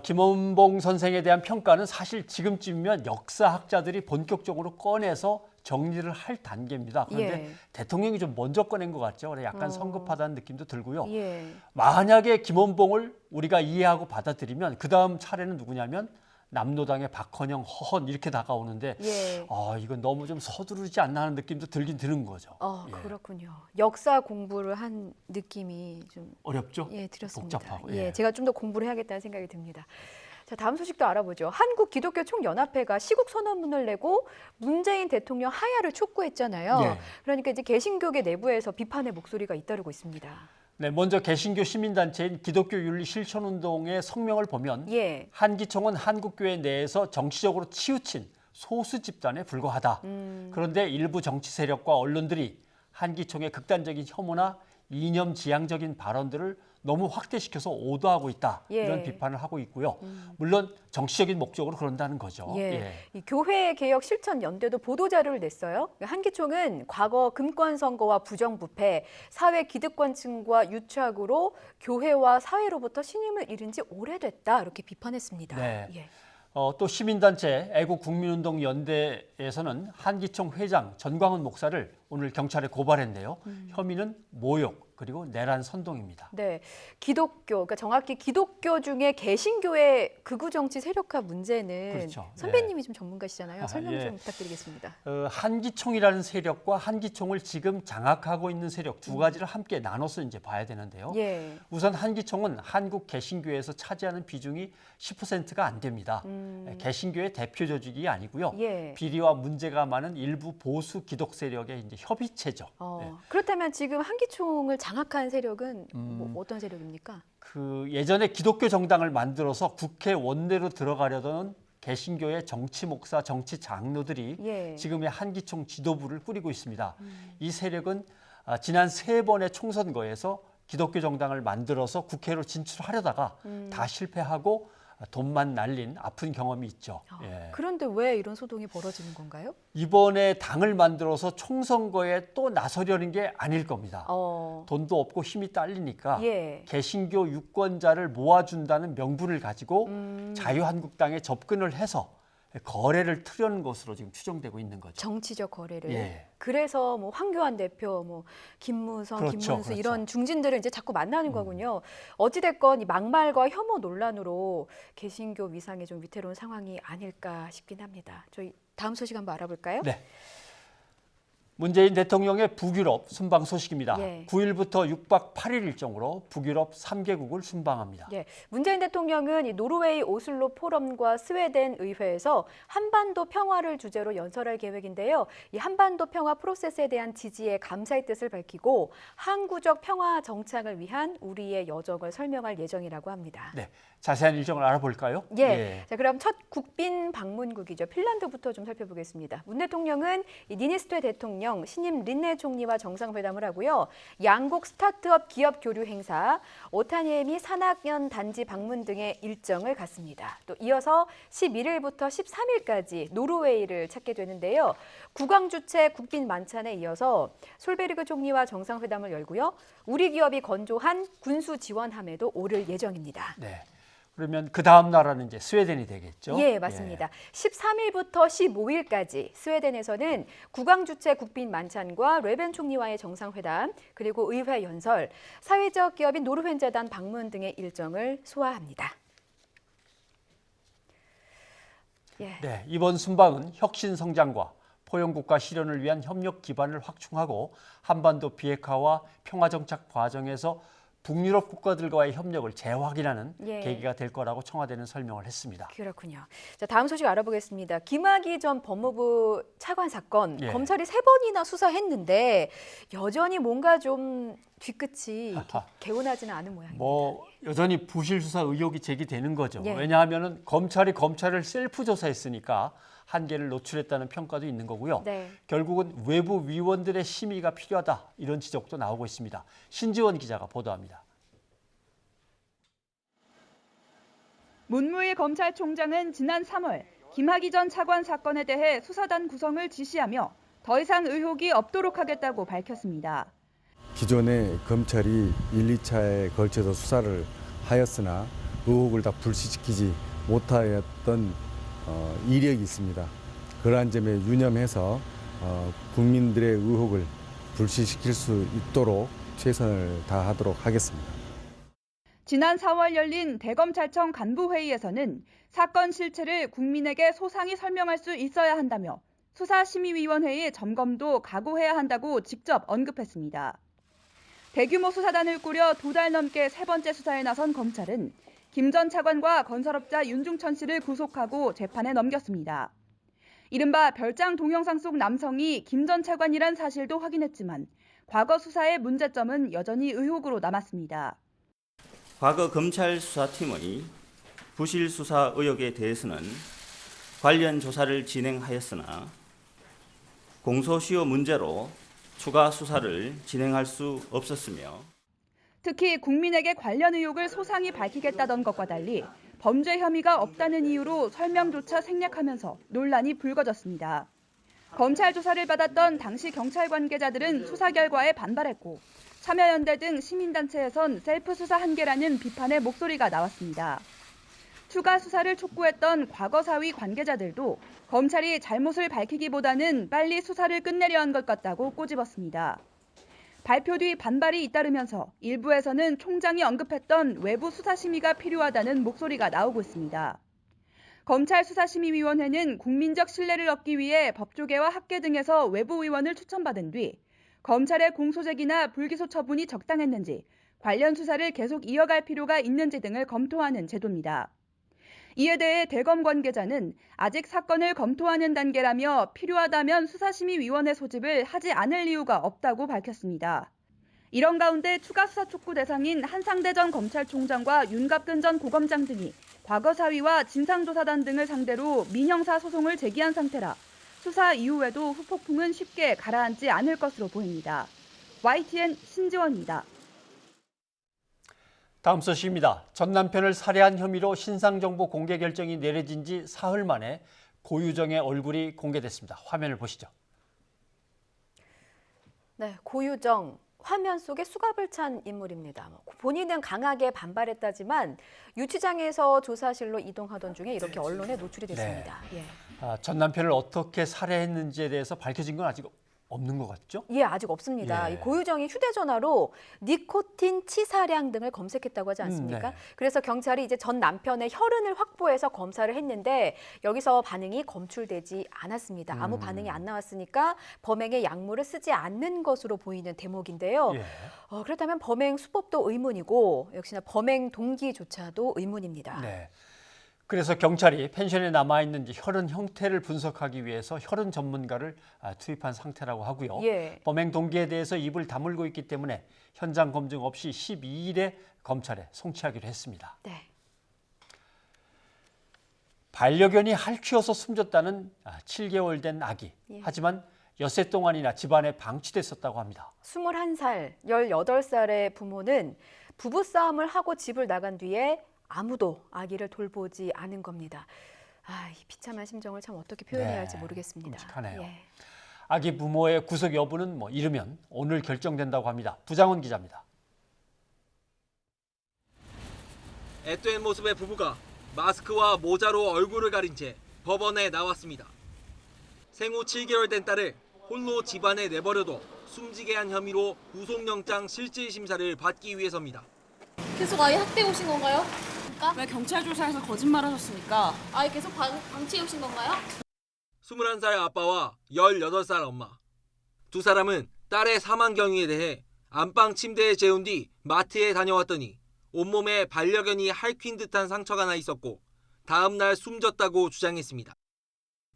김원봉 선생에 대한 평가는 사실 지금쯤이면 역사학자들이 본격적으로 꺼내서 정리를 할 단계입니다. 그런데 예. 대통령이 좀 먼저 꺼낸 것 같죠. 약간 성급하다는 느낌도 들고요. 예. 만약에 김원봉을 우리가 이해하고 받아들이면 그 다음 차례는 누구냐면 남노당의 박헌영, 허헌 이렇게 다가오는데 예. 이건 너무 좀 서두르지 않나 하는 느낌도 들긴 드는 거죠. 예. 그렇군요. 역사 공부를 한 느낌이 좀 어렵죠? 예, 들었습니다. 복잡하고. 예, 제가 좀 더 공부를 해야겠다는 생각이 듭니다. 자, 다음 소식도 알아보죠. 한국기독교총연합회가 시국 선언문을 내고 문재인 대통령 하야를 촉구했잖아요. 예. 그러니까 이제 개신교계 내부에서 비판의 목소리가 잇따르고 있습니다. 네, 먼저 개신교 시민단체인 기독교윤리실천운동의 성명을 보면 예. 한기총은 한국교회 내에서 정치적으로 치우친 소수 집단에 불과하다. 그런데 일부 정치 세력과 언론들이 한기총의 극단적인 혐오나 이념 지향적인 발언들을 너무 확대시켜서 오도하고 있다. 예. 이런 비판을 하고 있고요. 물론 정치적인 목적으로 그런다는 거죠. 예. 이 교회 개혁 실천 연대도 보도 자료를 냈어요. 한기총은 과거 금권 선거와 부정부패, 사회 기득권층과 유착으로 교회와 사회로부터 신임을 잃은 지 오래됐다. 이렇게 비판했습니다. 네. 예. 또 시민단체 애국국민운동연대에서는 한기총 회장 전광훈 목사를 오늘 경찰에 고발했는데요. 혐의는 모욕 그리고 내란 선동입니다. 네, 기독교, 그러니까 정확히 기독교 중에 개신교의 극우 정치 세력화 문제는 그렇죠. 선배님이 좀 전문가시잖아요. 설명 예. 좀 부탁드리겠습니다. 한기총이라는 세력과 한기총을 지금 장악하고 있는 세력 두 가지를 함께 나눠서 이제 봐야 되는데요. 예. 우선 한기총은 한국 개신교에서 차지하는 비중이 10%가 안 됩니다. 개신교의 대표 조직이 아니고요. 예. 비리와 문제가 많은 일부 보수 기독 세력의 이제 협의체죠. 예. 그렇다면 지금 한기총을 장악한 세력은 뭐 어떤 세력입니까? 그 예전에 기독교 정당을 만들어서 국회 원내로 들어가려던 개신교의 정치 목사, 정치 장로들이 예. 지금의 한기총 지도부를 꾸리고 있습니다. 이 세력은 지난 3번의 총선거에서 기독교 정당을 만들어서 국회로 진출하려다가 다 실패하고 돈만 날린 아픈 경험이 있죠. 예. 그런데 왜 이런 소동이 벌어지는 건가요? 이번에 당을 만들어서 총선거에 또 나서려는 게 아닐 겁니다. 돈도 없고 힘이 딸리니까 예. 개신교 유권자를 모아준다는 명분을 가지고 자유한국당에 접근을 해서 거래를 트려는 것으로 지금 추정되고 있는 거죠. 정치적 거래를. 예. 그래서 뭐 황교안 대표, 뭐 김무성, 그렇죠, 김문수 그렇죠. 이런 중진들을 이제 자꾸 만나는 거군요. 어찌 됐건 이 막말과 혐오 논란으로 개신교 위상에 좀 위태로운 상황이 아닐까 싶긴 합니다. 저희 다음 소식 한번 알아볼까요? 네. 문재인 대통령의 북유럽 순방 소식입니다. 예. 9일부터 6박 8일 일정으로 북유럽 3개국을 순방합니다. 예, 문재인 대통령은 이 노르웨이 오슬로 포럼과 스웨덴 의회에서 한반도 평화를 주제로 연설할 계획인데요. 이 한반도 평화 프로세스에 대한 지지에 감사의 뜻을 밝히고 항구적 평화 정착을 위한 우리의 여정을 설명할 예정이라고 합니다. 네, 자세한 일정을 알아볼까요? 예. 자, 그럼 첫 국빈 방문국이죠. 핀란드부터 좀 살펴보겠습니다. 문 대통령은 이 니니스토 대통령, 신임 린네 총리와 정상회담을 하고요. 양국 스타트업 기업 교류 행사, 오타니에미 산학연 단지 방문 등의 일정을 갖습니다. 또 이어서 11일부터 13일까지 노르웨이를 찾게 되는데요. 국왕 주최 국빈 만찬에 이어서 솔베르그 총리와 정상회담을 열고요. 우리 기업이 건조한 군수 지원함에도 오를 예정입니다. 네. 그러면 그 다음 나라는 이제 스웨덴이 되겠죠? 예, 맞습니다. 13일부터 15일까지 스웨덴에서는 국왕 주최 국빈 만찬과 레벤 총리와의 정상회담, 그리고 의회 연설, 사회적 기업인 노르벤재단 방문 등의 일정을 소화합니다. 예. 네, 이번 순방은 혁신 성장과 포용국가 실현을 위한 협력 기반을 확충하고 한반도 비핵화와 평화 정착 과정에서 북유럽 국가들과의 협력을 재확인하는 예. 계기가 될 거라고 청와대는 설명을 했습니다. 그렇군요. 자, 다음 소식 알아보겠습니다. 김학의 전 법무부 차관 사건, 예. 검찰이 3번이나 수사했는데 여전히 뭔가 좀 뒤끝이 개운하지는 않은 모양입니다. 뭐 여전히 부실 수사 의혹이 제기되는 거죠. 예. 왜냐하면 검찰이 검찰을 셀프 조사했으니까 한계를 노출했다는 평가도 있는 거고요. 네. 결국은 외부 위원들의 심의가 필요하다 이런 지적도 나오고 있습니다. 신지원 기자가 보도합니다. 문무일 검찰총장은 지난 3월 김학의 전 차관 사건에 대해 수사단 구성을 지시하며 더 이상 의혹이 없도록 하겠다고 밝혔습니다. 기존에 검찰이 1, 2차에 걸쳐서 수사를 하였으나 의혹을 다 불식시키지 못하였던 이력이 있습니다. 그러한 점에 유념해서 국민들의 의혹을 불식시킬 수 있도록 최선을 다하도록 하겠습니다. 지난 4월 열린 대검찰청 간부회의에서는 사건 실체를 국민에게 소상히 설명할 수 있어야 한다며 수사심의위원회의 점검도 각오해야 한다고 직접 언급했습니다. 대규모 수사단을 꾸려 2달 넘게 3번째 수사에 나선 검찰은 김 전 차관과 건설업자 윤중천 씨를 구속하고 재판에 넘겼습니다. 이른바 별장 동영상 속 남성이 김 전 차관이란 사실도 확인했지만 과거 수사의 문제점은 여전히 의혹으로 남았습니다. 과거 검찰 수사팀의 부실 수사 의혹에 대해서는 관련 조사를 진행하였으나 공소시효 문제로 추가 수사를 진행할 수 없었으며 특히 국민에게 관련 의혹을 소상히 밝히겠다던 것과 달리 범죄 혐의가 없다는 이유로 설명조차 생략하면서 논란이 불거졌습니다. 검찰 조사를 받았던 당시 경찰 관계자들은 수사 결과에 반발했고 참여연대 등 시민단체에선 셀프 수사 한계라는 비판의 목소리가 나왔습니다. 추가 수사를 촉구했던 과거사위 관계자들도 검찰이 잘못을 밝히기보다는 빨리 수사를 끝내려 한 것 같다고 꼬집었습니다. 발표 뒤 반발이 잇따르면서 일부에서는 총장이 언급했던 외부 수사심의가 필요하다는 목소리가 나오고 있습니다. 검찰수사심의위원회는 국민적 신뢰를 얻기 위해 법조계와 학계 등에서 외부 의원을 추천받은 뒤 검찰의 공소제기나 불기소 처분이 적당했는지, 관련 수사를 계속 이어갈 필요가 있는지 등을 검토하는 제도입니다. 이에 대해 대검 관계자는 아직 사건을 검토하는 단계라며 필요하다면 수사심의위원회 소집을 하지 않을 이유가 없다고 밝혔습니다. 이런 가운데 추가 수사 촉구 대상인 한상대 전 검찰총장과 윤갑근 전 고검장 등이 과거사위와 진상조사단 등을 상대로 민형사 소송을 제기한 상태라 수사 이후에도 후폭풍은 쉽게 가라앉지 않을 것으로 보입니다. YTN 신지원입니다. 다음 소식입니다. 전 남편을 살해한 혐의로 신상정보 공개 결정이 내려진 지 사흘 만에 고유정의 얼굴이 공개됐습니다. 화면을 보시죠. 네, 고유정. 화면 속에 수갑을 찬 인물입니다. 본인은 강하게 반발했다지만 유치장에서 조사실로 이동하던 중에 이렇게 언론에 노출이 됐습니다. 네. 전 남편을 어떻게 살해했는지에 대해서 밝혀진 건 아직 없는 것 같죠? 예, 아직 없습니다. 예. 이 고유정이 휴대전화로 니코틴 치사량 등을 검색했다고 하지 않습니까? 네. 그래서 경찰이 이제 전 남편의 혈흔을 확보해서 검사를 했는데 여기서 반응이 검출되지 않았습니다. 아무 반응이 안 나왔으니까 범행에 약물을 쓰지 않는 것으로 보이는 대목인데요. 예. 그렇다면 범행 수법도 의문이고 역시나 범행 동기조차도 의문입니다. 네. 그래서 경찰이 펜션에 남아있는 혈흔 형태를 분석하기 위해서 혈흔 전문가를 투입한 상태라고 하고요. 예. 범행 동기에 대해서 입을 다물고 있기 때문에 현장 검증 없이 12일에 검찰에 송치하기로 했습니다. 네. 반려견이 핥히어서 숨졌다는 7개월 된 아기. 예. 하지만 엿새 동안이나 집안에 방치됐었다고 합니다. 21살, 18살의 부모는 부부싸움을 하고 집을 나간 뒤에 아무도 아기를 돌보지 않은 겁니다. 이 비참한 심정을 참 어떻게 표현해야 할지 모르겠습니다. 끔찍하네요. 예. 아기 부모의 구속 여부는 이르면 오늘 결정된다고 합니다. 부장훈 기자입니다. 앳된 모습의 부부가 마스크와 모자로 얼굴을 가린 채 법원에 나왔습니다. 생후 7개월 된 딸을 홀로 집안에 내버려둬 숨지게 한 혐의로 구속영장 실질심사를 받기 위해서입니다. 계속 아이 학대해 오신 건가요? 왜 경찰 조사에서 거짓말하셨습니까? 아이 계속 방치해 오신 건가요? 21살 아빠와 18살 엄마. 두 사람은 딸의 사망 경위에 대해 안방 침대에 재운 뒤 마트에 다녀왔더니 온몸에 반려견이 핥힌 듯한 상처가 나 있었고 다음 날 숨졌다고 주장했습니다.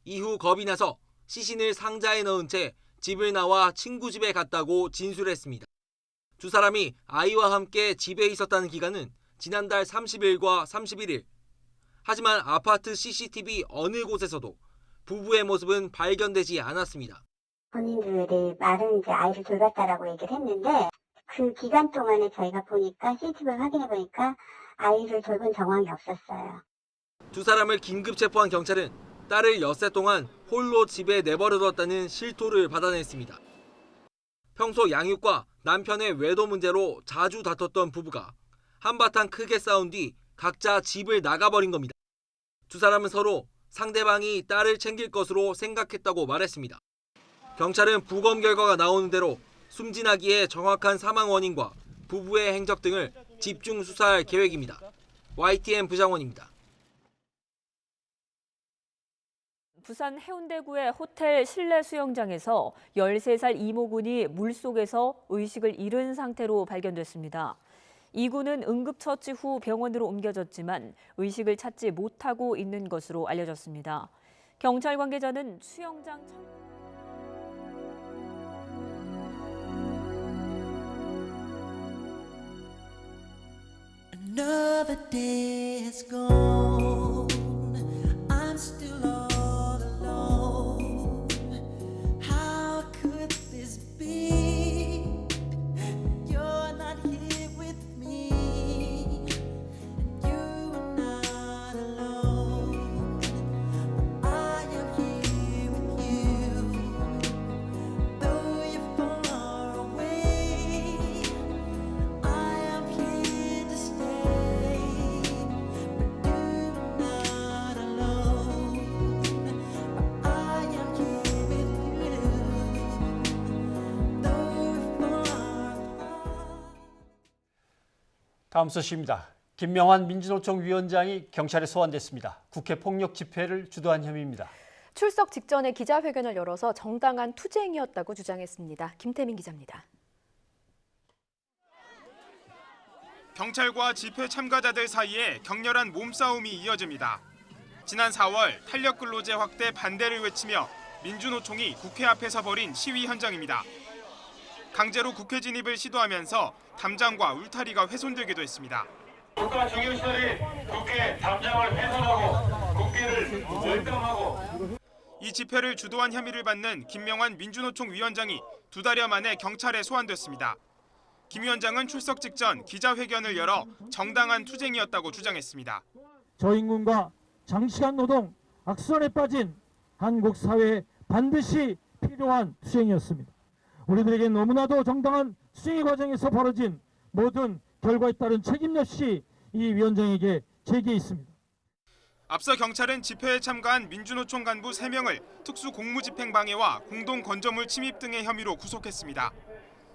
이후 겁이 나서 시신을 상자에 넣은 채 집을 나와 친구 집에 갔다고 진술했습니다. 두 사람이 아이와 함께 집에 있었다는 기간은 지난달 30일과 31일. 하지만 아파트 CCTV 어느 곳에서도 부부의 모습은 발견되지 않았습니다. 본인들의 말은 이제 아이를 돌봤다라고 얘기를 했는데 그 기간 동안에 저희가 보니까 CCTV를 확인해 보니까 아이를 돌본 정황이 없었어요. 두 사람을 긴급 체포한 경찰은 딸을 엿새 동안 홀로 집에 내버려뒀다는 실토를 받아냈습니다. 평소 양육과 남편의 외도 문제로 자주 다퉜던 부부가 한바탕 크게 싸운 뒤 각자 집을 나가버린 겁니다. 두 사람은 서로 상대방이 딸을 챙길 것으로 생각했다고 말했습니다. 경찰은 부검 결과가 나오는 대로 숨진 아기의 정확한 사망 원인과 부부의 행적 등을 집중 수사할 계획입니다. YTN 부장원입니다. 부산 해운대구의 호텔 실내 수영장에서 13살 이모군이 물속에서 의식을 잃은 상태로 발견됐습니다. 이 군은 응급처치 후 병원으로 옮겨졌지만 의식을 찾지 못하고 있는 것으로 알려졌습니다. 경찰 관계자는 수영장 Another day has gone. I'm still all alone. How could this be? You're not here with me. You're not alone. I am here with you. Though you're far away, I am here to stay. But you're not alone. I am here with you. Though you're far apart. 다음 소식입니다. 김명환 민주노총 위원장이 경찰에 소환됐습니다. 국회 폭력 집회를 주도한 혐의입니다. 출석 직전에 기자회견을 열어서 정당한 투쟁이었다고 주장했습니다. 김태민 기자입니다. 경찰과 집회 참가자들 사이에 격렬한 몸싸움이 이어집니다. 지난 4월 탄력근로제 확대 반대를 외치며 민주노총이 국회 앞에서 벌인 시위 현장입니다. 강제로 국회 진입을 시도하면서 담장과 울타리가 훼손되기도 했습니다. 국가 중요시설이 국회 담장을 훼손하고 국회를 열감하고 이 집회를 주도한 혐의를 받는 김명환 민주노총 위원장이 2달여 만에 경찰에 소환됐습니다. 김 위원장은 출석 직전 기자회견을 열어 정당한 투쟁이었다고 주장했습니다. 저임금과 장시간 노동, 악순환에 빠진 한국 사회에 반드시 필요한 투쟁이었습니다. 우리들에게 너무나도 정당한 투쟁의 과정에서 벌어진 모든 결과에 따른 책임 역시 이 위원장에게 제기해 있습니다. 앞서 경찰은 집회에 참가한 민주노총 간부 3명을 특수공무집행방해와 공동건조물 침입 등의 혐의로 구속했습니다.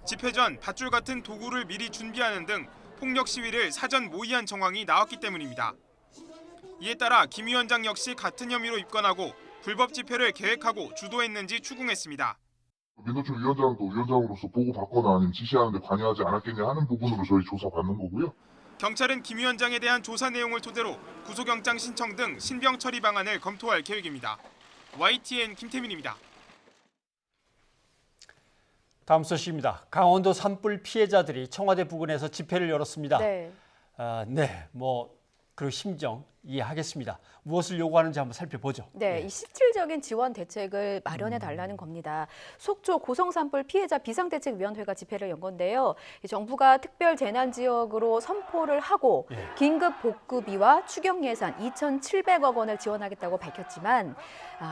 집회 전 밧줄 같은 도구를 미리 준비하는 등 폭력 시위를 사전 모의한 정황이 나왔기 때문입니다. 이에 따라 김 위원장 역시 같은 혐의로 입건하고 불법 집회를 계획하고 주도했는지 추궁했습니다. 민노총 위원장도 위원장으로서 보고받거나 아니면 지시하는데 관여하지 않았겠냐 하는 부분으로 저희 조사받는 거고요. 경찰은 김 위원장에 대한 조사 내용을 토대로 구속영장 신청 등 신병 처리 방안을 검토할 계획입니다. YTN 김태민입니다. 다음 소식입니다. 강원도 산불 피해자들이 청와대 부근에서 집회를 열었습니다. 네. 그 심정 이해하겠습니다. 무엇을 요구하는지 한번 살펴보죠. 네, 이 실질적인 지원 대책을 마련해 달라는 겁니다. 속초 고성산불 피해자 비상대책위원회가 집회를 연 건데요. 정부가 특별 재난 지역으로 선포를 하고 긴급 복구비와 추경 예산 2,700억 원을 지원하겠다고 밝혔지만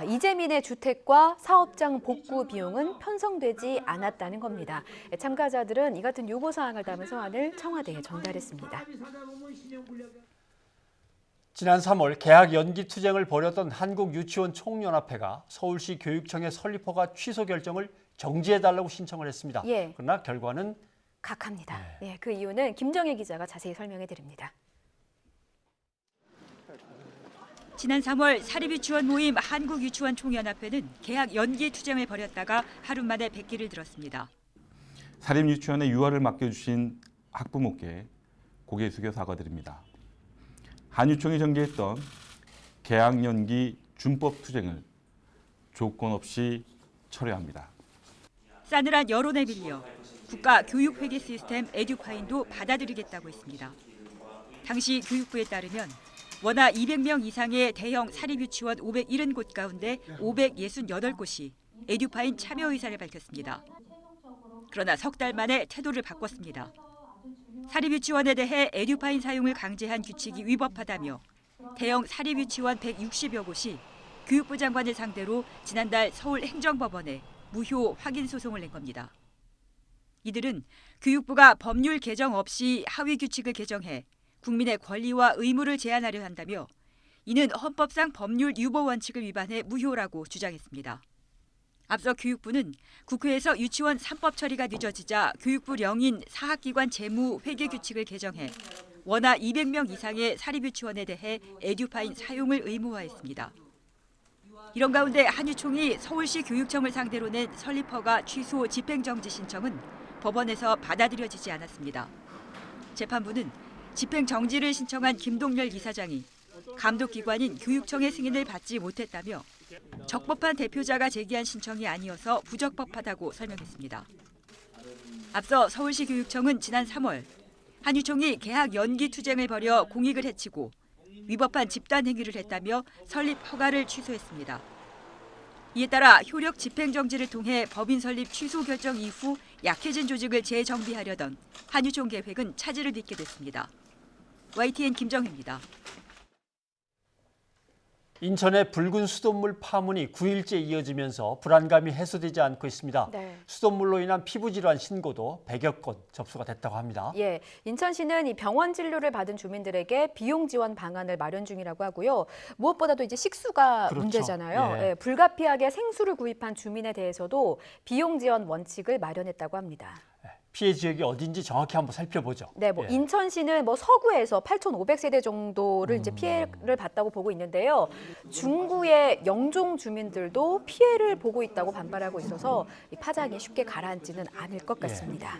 이재민의 주택과 사업장 복구 비용은 편성되지 않았다는 겁니다. 참가자들은 이 같은 요구사항을 담은 서한을 청와대에 전달했습니다. 지난 3월 개학 연기 투쟁을 벌였던 한국유치원 총연합회가 서울시 교육청의 설립허가 취소 결정을 정지해달라고 신청을 했습니다. 그러나 결과는 각합니다. 그 이유는 김정혜 기자가 자세히 설명해 드립니다. 지난 3월 사립유치원 모임 한국유치원 총연합회는 개학 연기 투쟁을 벌였다가 하루 만에 백기를 들었습니다. 사립유치원의 유아를 맡겨주신 학부모께 고개 숙여 사과드립니다. 한유총이 전개했던 개학 연기 준법 투쟁을 조건 없이 철회합니다. 싸늘한 여론에 빌려 국가 교육회계 시스템 에듀파인도 받아들이겠다고 했습니다. 당시 교육부에 따르면 원화 200명 이상의 대형 사립유치원 570곳 가운데 568곳이 에듀파인 참여 의사를 밝혔습니다. 그러나 석 달 만에 태도를 바꿨습니다. 사립유치원에 대해 에듀파인 사용을 강제한 규칙이 위법하다며 대형 사립유치원 160여 곳이 교육부 장관을 상대로 지난달 서울행정법원에 무효 확인 소송을 낸 겁니다. 이들은 교육부가 법률 개정 없이 하위 규칙을 개정해 국민의 권리와 의무를 제한하려 한다며 이는 헌법상 법률 유보 원칙을 위반해 무효라고 주장했습니다. 앞서 교육부는 국회에서 유치원 3법 처리가 늦어지자 교육부 령인 사학기관 재무 회계 규칙을 개정해 원화 200명 이상의 사립유치원에 대해 에듀파인 사용을 의무화했습니다. 이런 가운데 한유총이 서울시 교육청을 상대로 낸 설립허가 취소 집행정지 신청은 법원에서 받아들여지지 않았습니다. 재판부는 집행정지를 신청한 김동열 이사장이 감독기관인 교육청의 승인을 받지 못했다며 적법한 대표자가 제기한 신청이 아니어서 부적법하다고 설명했습니다. 앞서 서울시 교육청은 지난 3월 한유총이 계약 연기 투쟁을 벌여 공익을 해치고 위법한 집단 행위를 했다며 설립 허가를 취소했습니다. 이에 따라 효력 집행정지를 통해 법인 설립 취소 결정 이후 약해진 조직을 재정비하려던 한유총 계획은 차질을 빚게 됐습니다. YTN 김정혜입니다. 인천의 붉은 수돗물 파문이 9일째 이어지면서 불안감이 해소되지 않고 있습니다. 네. 수돗물로 인한 피부 질환 신고도 100여 건 접수가 됐다고 합니다. 예, 인천시는 이 병원 진료를 받은 주민들에게 비용 지원 방안을 마련 중이라고 하고요. 무엇보다도 이제 식수가 그렇죠. 문제잖아요. 예. 예, 불가피하게 생수를 구입한 주민에 대해서도 비용 지원 원칙을 마련했다고 합니다. 피해 지역이 어딘지 정확히 한번 살펴보죠. 네, 뭐 예. 인천시는 뭐 서구에서 8,500세대 정도를 이제 피해를 봤다고 보고 있는데요. 중구의 영종 주민들도 피해를 보고 있다고 반발하고 있어서 이 파장이 쉽게 가라앉지는 않을 것 같습니다.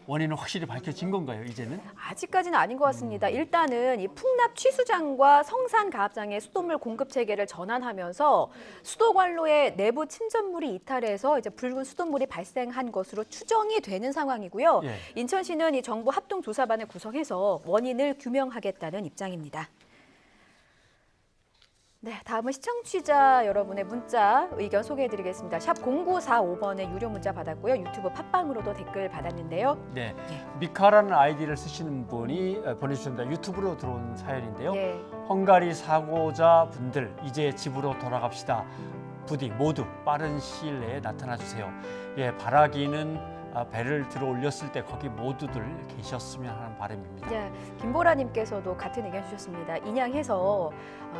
원인은 확실히 밝혀진 건가요, 이제는? 아직까지는 아닌 것 같습니다. 일단은 이 풍납 취수장과 성산 가압장의 수돗물 공급 체계를 전환하면서 수도관로의 내부 침전물이 이탈해서 이제 붉은 수돗물이 발생한 것으로 추정이 되는 상황이고요. 예. 인천시는 이 정부 합동조사반을 구성해서 원인을 규명하겠다는 입장입니다. 네, 다음은 시청자 여러분의 문자 의견 소개해드리겠습니다. 샵 0945번에 유료 문자 받았고요. 유튜브 팟빵으로도 댓글 받았는데요. 네, 미카라는 아이디를 쓰시는 분이 보내주셨습니다. 유튜브로 들어온 사연인데요. 네. 헝가리 사고자 분들 이제 집으로 돌아갑시다. 부디 모두 빠른 시일 내에 나타나 주세요. 예, 바라기는 배를 들어 올렸을 때 거기 모두들 계셨으면 하는 바람입니다. 네, 김보라님께서도 같은 의견 주셨습니다. 인양해서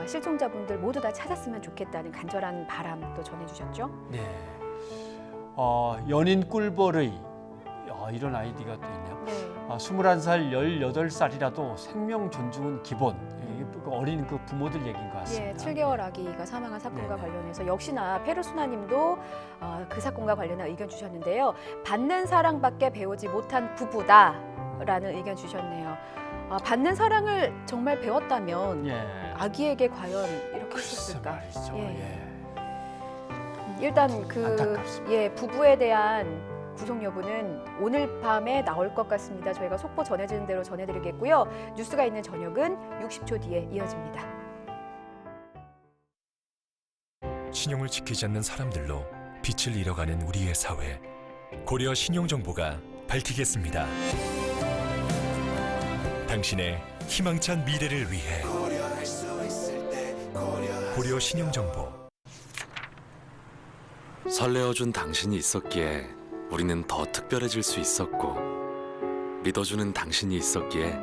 실종자분들 모두 다 찾았으면 좋겠다는 간절한 바람도 전해주셨죠. 네, 연인 꿀벌의 이런 아이디가 또 있네요. 네. 21살, 18살이라도 생명 존중은 기본. 어린 그 부모들 얘기인 것 같습니다. 예, 7개월 아기가 사망한 사건과 네네. 관련해서 역시나 페르소나님도 그 사건과 관련한 의견 주셨는데요. 받는 사랑밖에 배우지 못한 부부다라는 의견 주셨네요. 받는 사랑을 정말 배웠다면 예. 아기에게 과연 이렇게 글쎄 했었을까? 말이죠. 예. 일단 안타깝습니다. 부부에 대한 구속 여부는 오늘 밤에 나올 것 같습니다. 저희가 속보 전해지는 대로 전해드리겠고요. 뉴스가 있는 저녁은 60초 뒤에 이어집니다. 신용을 지키지 않는 사람들로 빛을 잃어가는 우리의 사회. 고려 신용정보가 밝히겠습니다. 당신의 희망찬 미래를 위해 고려 신용정보. 설레어준 당신이 있었기에 우리는 더 특별해질 수 있었고, 믿어주는 당신이 있었기에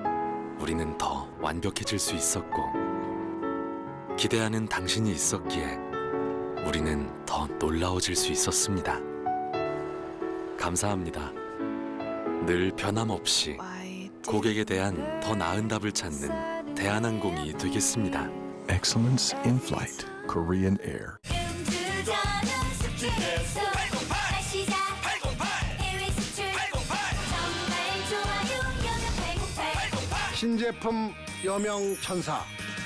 우리는 더 완벽해질 수 있었고, 기대하는 당신이 있었기에 우리는 더 놀라워질 수 있었습니다. 감사합니다. 늘 변함없이 고객에 대한 더 나은 답을 찾는 대한항공이 되겠습니다. Excellence in Flight, Korean Air. 신제품 여명천사.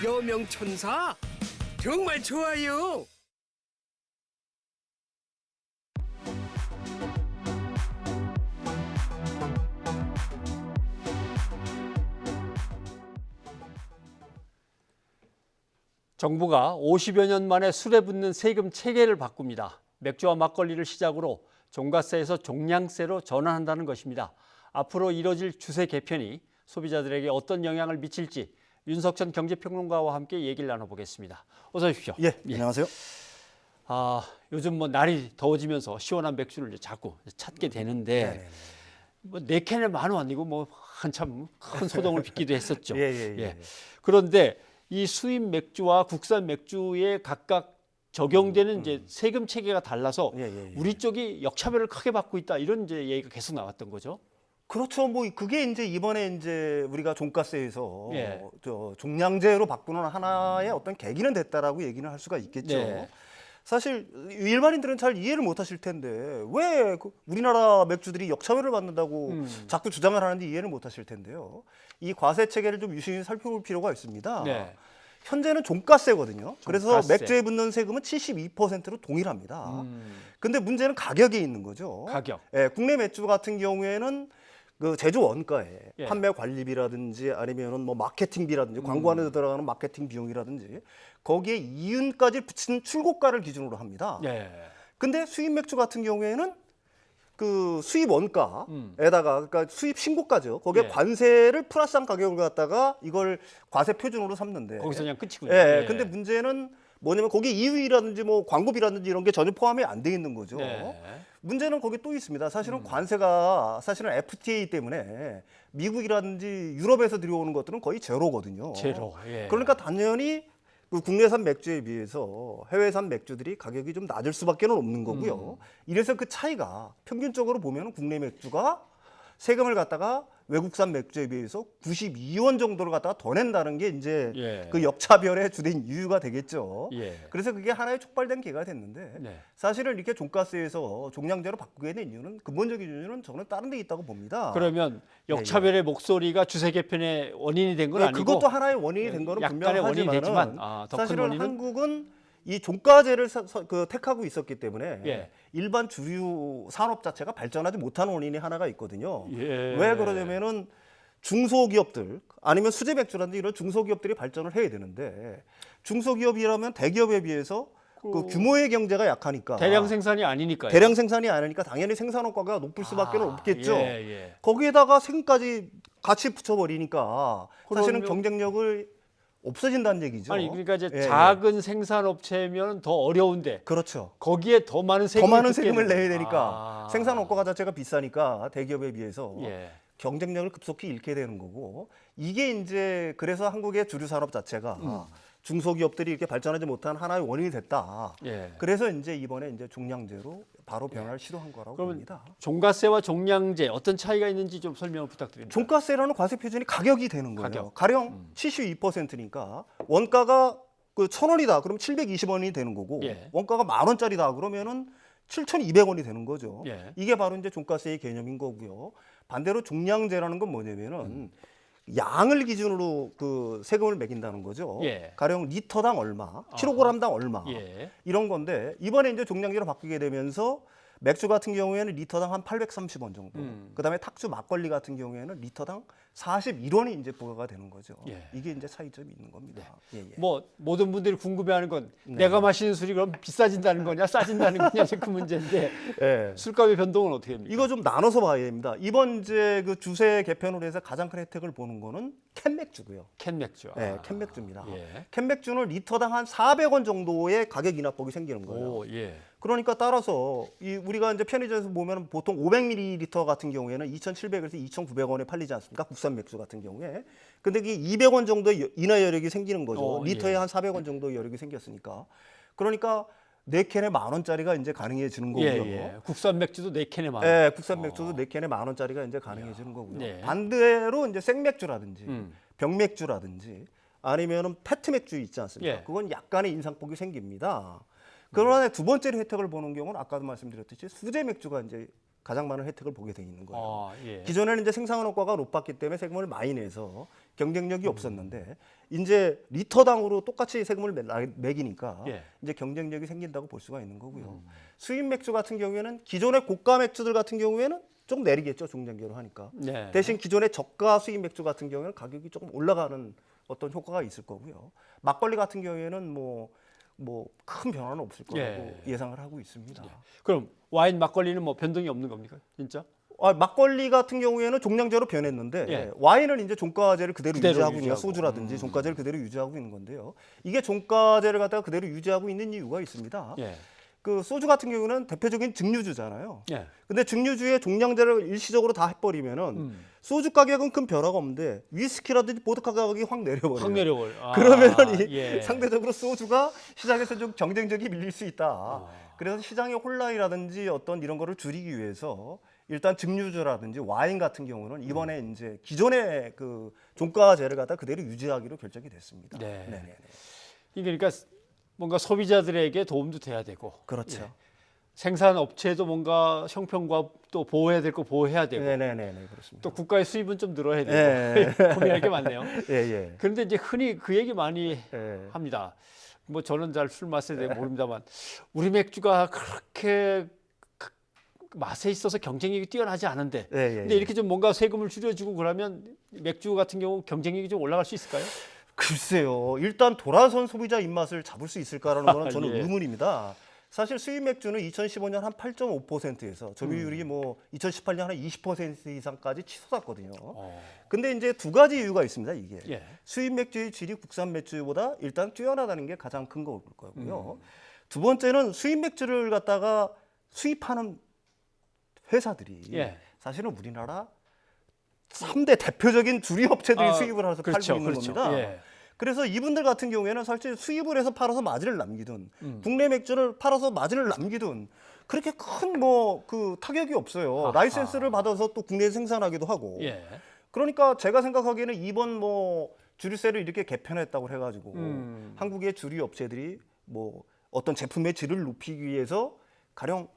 여명천사? 정말 좋아요. 정부가 50여 년 만에 술에 붙는 세금 체계를 바꿉니다. 맥주와 막걸리를 시작으로 종가세에서 종량세로 전환한다는 것입니다. 앞으로 이뤄질 주세 개편이 소비자들에게 어떤 영향을 미칠지 윤석천 경제평론가와 함께 얘기를 나눠보겠습니다. 어서 오십시오. 예, 안녕하세요. 요즘 뭐 날이 더워지면서 시원한 맥주를 자꾸 찾게 되는데 뭐 4캔에 10,000원 아니고 뭐 한참 큰 소동을 빚기도 했었죠. 예. 그런데 이 수입 맥주와 국산 맥주에 각각 적용되는 이제 세금 체계가 달라서 우리 쪽이 역차별을 크게 받고 있다 이런 이제 얘기가 계속 나왔던 거죠. 그렇죠. 뭐 그게 이제 이번에 이제 우리가 종가세에서 예. 종량제로 바꾸는 하나의 어떤 계기는 됐다라고 얘기는 할 수가 있겠죠. 네. 사실 일반인들은 잘 이해를 못 하실 텐데 왜 우리나라 맥주들이 역차별을 받는다고 자꾸 주장을 하는지 이해를 못 하실 텐데요. 이 과세 체계를 좀 유심히 살펴볼 필요가 있습니다. 네. 현재는 종가세거든요. 그래서 종가세. 맥주에 붙는 세금은 72%로 동일합니다. 근데 문제는 가격에 있는 거죠. 가격. 예, 국내 맥주 같은 경우에는 그 제조 원가에 예. 판매 관리비라든지 아니면은 뭐 마케팅비라든지 광고하는 데 들어가는 마케팅 비용이라든지 거기에 이윤까지 붙이는 출고가를 기준으로 합니다. 예. 근데 수입 맥주 같은 경우에는 그 수입 원가에다가 그러니까 수입 신고가죠. 거기에 예. 관세를 플러스한 가격을 갖다가 이걸 과세 표준으로 삼는데 거기서 그냥 끝이군요. 예. 예. 근데 문제는 뭐냐면 거기 이유이라든지 뭐 광고비라든지 이런 게 전혀 포함이 안 돼 있는 거죠. 네. 문제는 거기 또 있습니다. 사실은 관세가 사실은 FTA 때문에 미국이라든지 유럽에서 들여오는 것들은 거의 제로거든요. 제로. 예. 그러니까 당연히 그 국내산 맥주에 비해서 해외산 맥주들이 가격이 좀 낮을 수밖에 없는 거고요. 이래서 그 차이가 평균적으로 보면 국내 맥주가 세금을 갖다가 외국산 맥주에 비해서 92원 정도를 갖다가 더 낸다는 게 이제 예. 그 역차별의 주된 이유가 되겠죠. 예. 그래서 그게 하나의 촉발된 계기가 됐는데 네. 사실은 이렇게 종가세에서 종량제로 바꾸게 된 이유는 근본적인 이유는 저는 다른 데 있다고 봅니다. 그러면 역차별의 목소리가 주세 개편의 원인이 된 건 네, 아니고 그것도 하나의 원인이 된 거는 약간의 원인이 분명하지만 됐지만 더 큰 사실은 원인은 한국은 이 종가제를 택하고 있었기 때문에 예. 일반 주류 산업 자체가 발전하지 못하는 원인이 하나가 있거든요. 예. 왜 그러냐면은 중소기업들 아니면 수제 맥주라든지 이런 중소기업들이 발전을 해야 되는데 중소기업이라면 대기업에 비해서 그 규모의 경제가 약하니까 대량 생산이 아니니까요. 대량 생산이 아니니까 당연히 생산원가가 높을 수밖에 없겠죠. 예, 예. 거기에다가 세금까지 같이 붙여버리니까 사실은 그러면- 경쟁력을 없어진다는 얘기죠. 아니 그러니까 이제 예, 작은 생산업체면 더 어려운데 그렇죠. 거기에 더 많은 세금을 내야 되니까 생산 원가 자체가 비싸니까 대기업에 비해서 예. 경쟁력을 급속히 잃게 되는 거고 이게 이제 그래서 한국의 주류 산업 자체가 중소기업들이 이렇게 발전하지 못한 하나의 원인이 됐다. 예. 그래서 이제 이번에 이제 종량제로 바로 변화를 시도한 거라고 그러면 봅니다. 종가세와 종량제 어떤 차이가 있는지 좀 설명을 부탁드립니다. 종가세라는 과세 표준이 가격이 되는 거예요. 가격. 가령 72%니까 원가가 그 1,000원이다. 그럼 720원이 되는 거고 예. 원가가 10,000원짜리다. 그러면은 7,200원이 되는 거죠. 예. 이게 바로 이제 종가세의 개념인 거고요. 반대로 종량제라는 건 뭐냐면은 양을 기준으로 그 세금을 매긴다는 거죠. 예. 가령 리터당 얼마, 킬로그램당 얼마 예. 이런 건데 이번에 이제 종량제로 바뀌게 되면서 맥주 같은 경우에는 리터당 한 830원 정도. 그다음에 탁주 막걸리 같은 경우에는 리터당 41원이 이제 부과가 되는 거죠. 예. 이게 이제 차이점이 있는 겁니다. 예, 예. 뭐 모든 분들이 궁금해하는 건 네. 내가 마시는 술이 그럼 비싸진다는 거냐 싸진다는 거냐 이제 그 문제인데 예. 술값의 변동은 어떻게 됩니까? 이거 좀 나눠서 봐야 됩니다. 이번 이제 그 주세 개편으로 해서 가장 큰 혜택을 보는 거는 캔 맥주고요. 캔 맥주. 네, 캔 맥주입니다. 예. 캔 맥주는 리터당 한 400원 정도의 가격 인하폭이 생기는 거예요. 오, 예. 그러니까 따라서 우리가 이제 편의점에서 보면 보통 500ml 같은 경우에는 2,700에서 2,900원에 팔리지 않습니까? 국산 맥주 같은 경우에. 근데 이게 200원 정도의 인하 여력이 생기는 거죠. 리터에 예. 한 400원 정도 여력이 생겼으니까. 그러니까 4캔에 10,000원짜리가 이제 가능해지는 거고요. 예, 예. 국산 맥주도 4캔에 만 원. 네, 국산 맥주도 4캔에 10,000원짜리가 이제 가능해지는 거고요. 네. 반대로 이제 생맥주라든지 병맥주라든지 아니면은 페트 맥주 있지 않습니까? 예. 그건 약간의 인상폭이 생깁니다. 그러나 두 번째로 혜택을 보는 경우는 아까도 말씀드렸듯이 수제 맥주가 이제 가장 많은 혜택을 보게 돼 있는 거예요. 예. 기존에는 이제 생산원가가 높았기 때문에 세금을 많이 내서 경쟁력이 없었는데 이제 리터당으로 똑같이 세금을 매기니까 예. 이제 경쟁력이 생긴다고 볼 수가 있는 거고요. 수입 맥주 같은 경우에는 기존의 고가 맥주들 같은 경우에는 좀 내리겠죠, 종량제로 하니까. 네. 대신 기존의 저가 수입 맥주 같은 경우에는 가격이 조금 올라가는 어떤 효과가 있을 거고요. 막걸리 같은 경우에는 뭐 큰 변화는 없을 거라고 예상을 하고 있습니다. 그럼 와인 막걸리는 뭐 변동이 없는 겁니까? 진짜? 막걸리 같은 경우에는 종량제로 변했는데 예. 와인은 이제 종가제를 그대로 유지하고 있는 유지하고. 소주라든지 종가제를 그대로 유지하고 있는 건데요. 이게 종가제를 갖다가 그대로 유지하고 있는 이유가 있습니다. 예. 그 소주 같은 경우는 대표적인 증류주잖아요. 예. 근데 증류주에 종량제를 일시적으로 다 해버리면은 소주 가격은 큰 변화가 없는데 위스키라든지 보드카 가격이 확 내려버려요. 확 내려버려. 그러면은 상대적으로 소주가 시장에서 좀 경쟁력이 밀릴 수 있다. 그래서 시장의 혼란이라든지 어떤 이런 거를 줄이기 위해서 일단 증류주라든지 와인 같은 경우는 이번에 이제 기존의 그 종가제를 갖다 그대로 유지하기로 결정이 됐습니다. 네. 네네네. 그러니까 뭔가 소비자들에게 도움도 돼야 되고. 그렇죠. 예. 생산 업체도 뭔가 형평과 또 보호해야 될 거 보호해야 되고. 네네네, 그렇습니다. 또 국가의 수입은 좀 늘어야 되고. 예. 고민할 게 많네요. 예. 그런데 이제 흔히 그 얘기 많이 합니다. 뭐 저는 잘 술 맛에 대해 모릅니다만 우리 맥주가 그렇게 맛에 있어서 경쟁력이 뛰어나지 않은데 근데 예. 이렇게 좀 뭔가 세금을 줄여주고 그러면 맥주 같은 경우 경쟁력이 좀 올라갈 수 있을까요? 글쎄요. 일단 돌아선 소비자 입맛을 잡을 수 있을까라는 거는 저는 예. 의문입니다. 사실 수입 맥주는 2015년 한 8.5%에서 점유율이 뭐 2018년 한 20% 이상까지 치솟았거든요. 근데 이제 두 가지 이유가 있습니다. 이게 예. 수입 맥주의 질이 국산 맥주보다 일단 뛰어나다는 게 가장 큰 거고요. 두 번째는 수입 맥주를 갖다가 수입하는 회사들이 예. 사실은 우리나라 3대 대표적인 주류 업체들이 수입을 해서 그렇죠, 팔고 있는 그렇죠. 겁니다. 예. 그래서 이분들 같은 경우에는 사실 수입을 해서 팔아서 마진을 남기든 국내 맥주를 팔아서 마진을 남기든 그렇게 큰 뭐 그 타격이 없어요. 아하. 라이센스를 받아서 또 국내에 생산하기도 하고. 예. 그러니까 제가 생각하기에는 이번 뭐 주류세를 이렇게 개편했다고 해가지고 한국의 주류 업체들이 뭐 어떤 제품의 질을 높이기 위해서 가령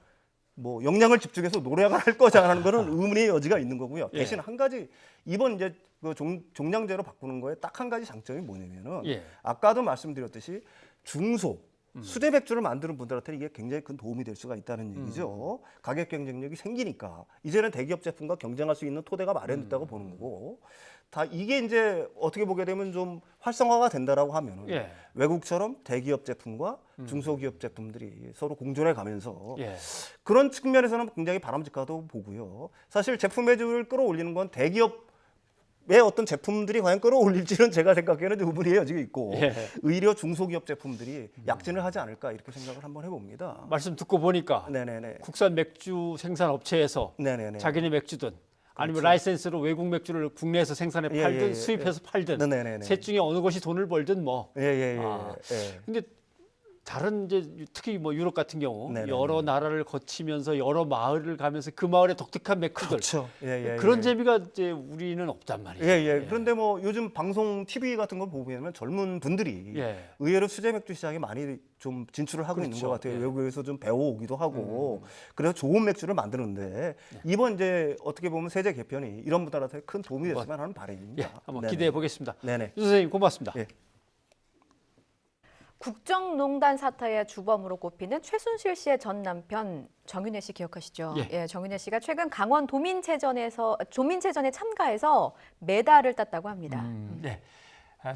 뭐 역량을 집중해서 노력을 할 거자라는 거는 의문의 여지가 있는 거고요. 예. 대신 한 가지 이번 이제 그 종량제로 바꾸는 거에 딱 한 가지 장점이 뭐냐면은 예. 아까도 말씀드렸듯이 중소 수제 맥주를 만드는 분들한테는 이게 굉장히 큰 도움이 될 수가 있다는 얘기죠. 가격 경쟁력이 생기니까 이제는 대기업 제품과 경쟁할 수 있는 토대가 마련됐다고 보는 거고 다 이게 이제 어떻게 보게 되면 좀 활성화가 된다라고 하면은 예. 외국처럼 대기업 제품과 중소기업 제품들이 서로 공존해 가면서 예. 그런 측면에서는 굉장히 바람직하다고 보고요. 사실 제품 매출을 끌어올리는 건 대기업의 어떤 제품들이 과연 끌어올릴지는 제가 생각에는 의문의 여지가 있고 예. 오히려 중소기업 제품들이 약진을 하지 않을까 이렇게 생각을 한번 해봅니다. 말씀 듣고 보니까 네네네. 국산 맥주 생산 업체에서 네네네. 자기네 맥주든 아니면 그렇죠. 라이센스로 외국 맥주를 국내에서 생산해 예, 팔든 예, 예, 수입해서 팔든 네네네. 셋 중에 어느 것이 돈을 벌든 뭐. 예예예. 근데 다른 이제 특히 뭐 유럽 같은 경우 네네네. 여러 나라를 거치면서 여러 마을을 가면서 그 마을의 독특한 맥주들 그렇죠. 예, 예, 그런 예. 재미가 이제 우리는 없단 말이죠. 예. 그런데 뭐 요즘 방송 TV 같은 걸 보면 젊은 분들이 예. 의외로 수제 맥주 시장에 많이 좀 진출을 하고 있는 그렇죠. 것 같아요. 예. 외국에서 좀 배워오기도 하고 그래서 좋은 맥주를 만드는데 이번 이제 어떻게 보면 세제 개편이 이런 분들한테 큰 도움이 됐으면 하는 바람입니다. 예, 한번 네네. 기대해 보겠습니다. 네네. 유 선생님 고맙습니다. 예. 국정농단 사태의 주범으로 꼽히는 최순실 씨의 전 남편 정윤회 씨 기억하시죠? 예. 정윤회 씨가 최근 강원 조민체전에 참가해서 메달을 땄다고 합니다. 네.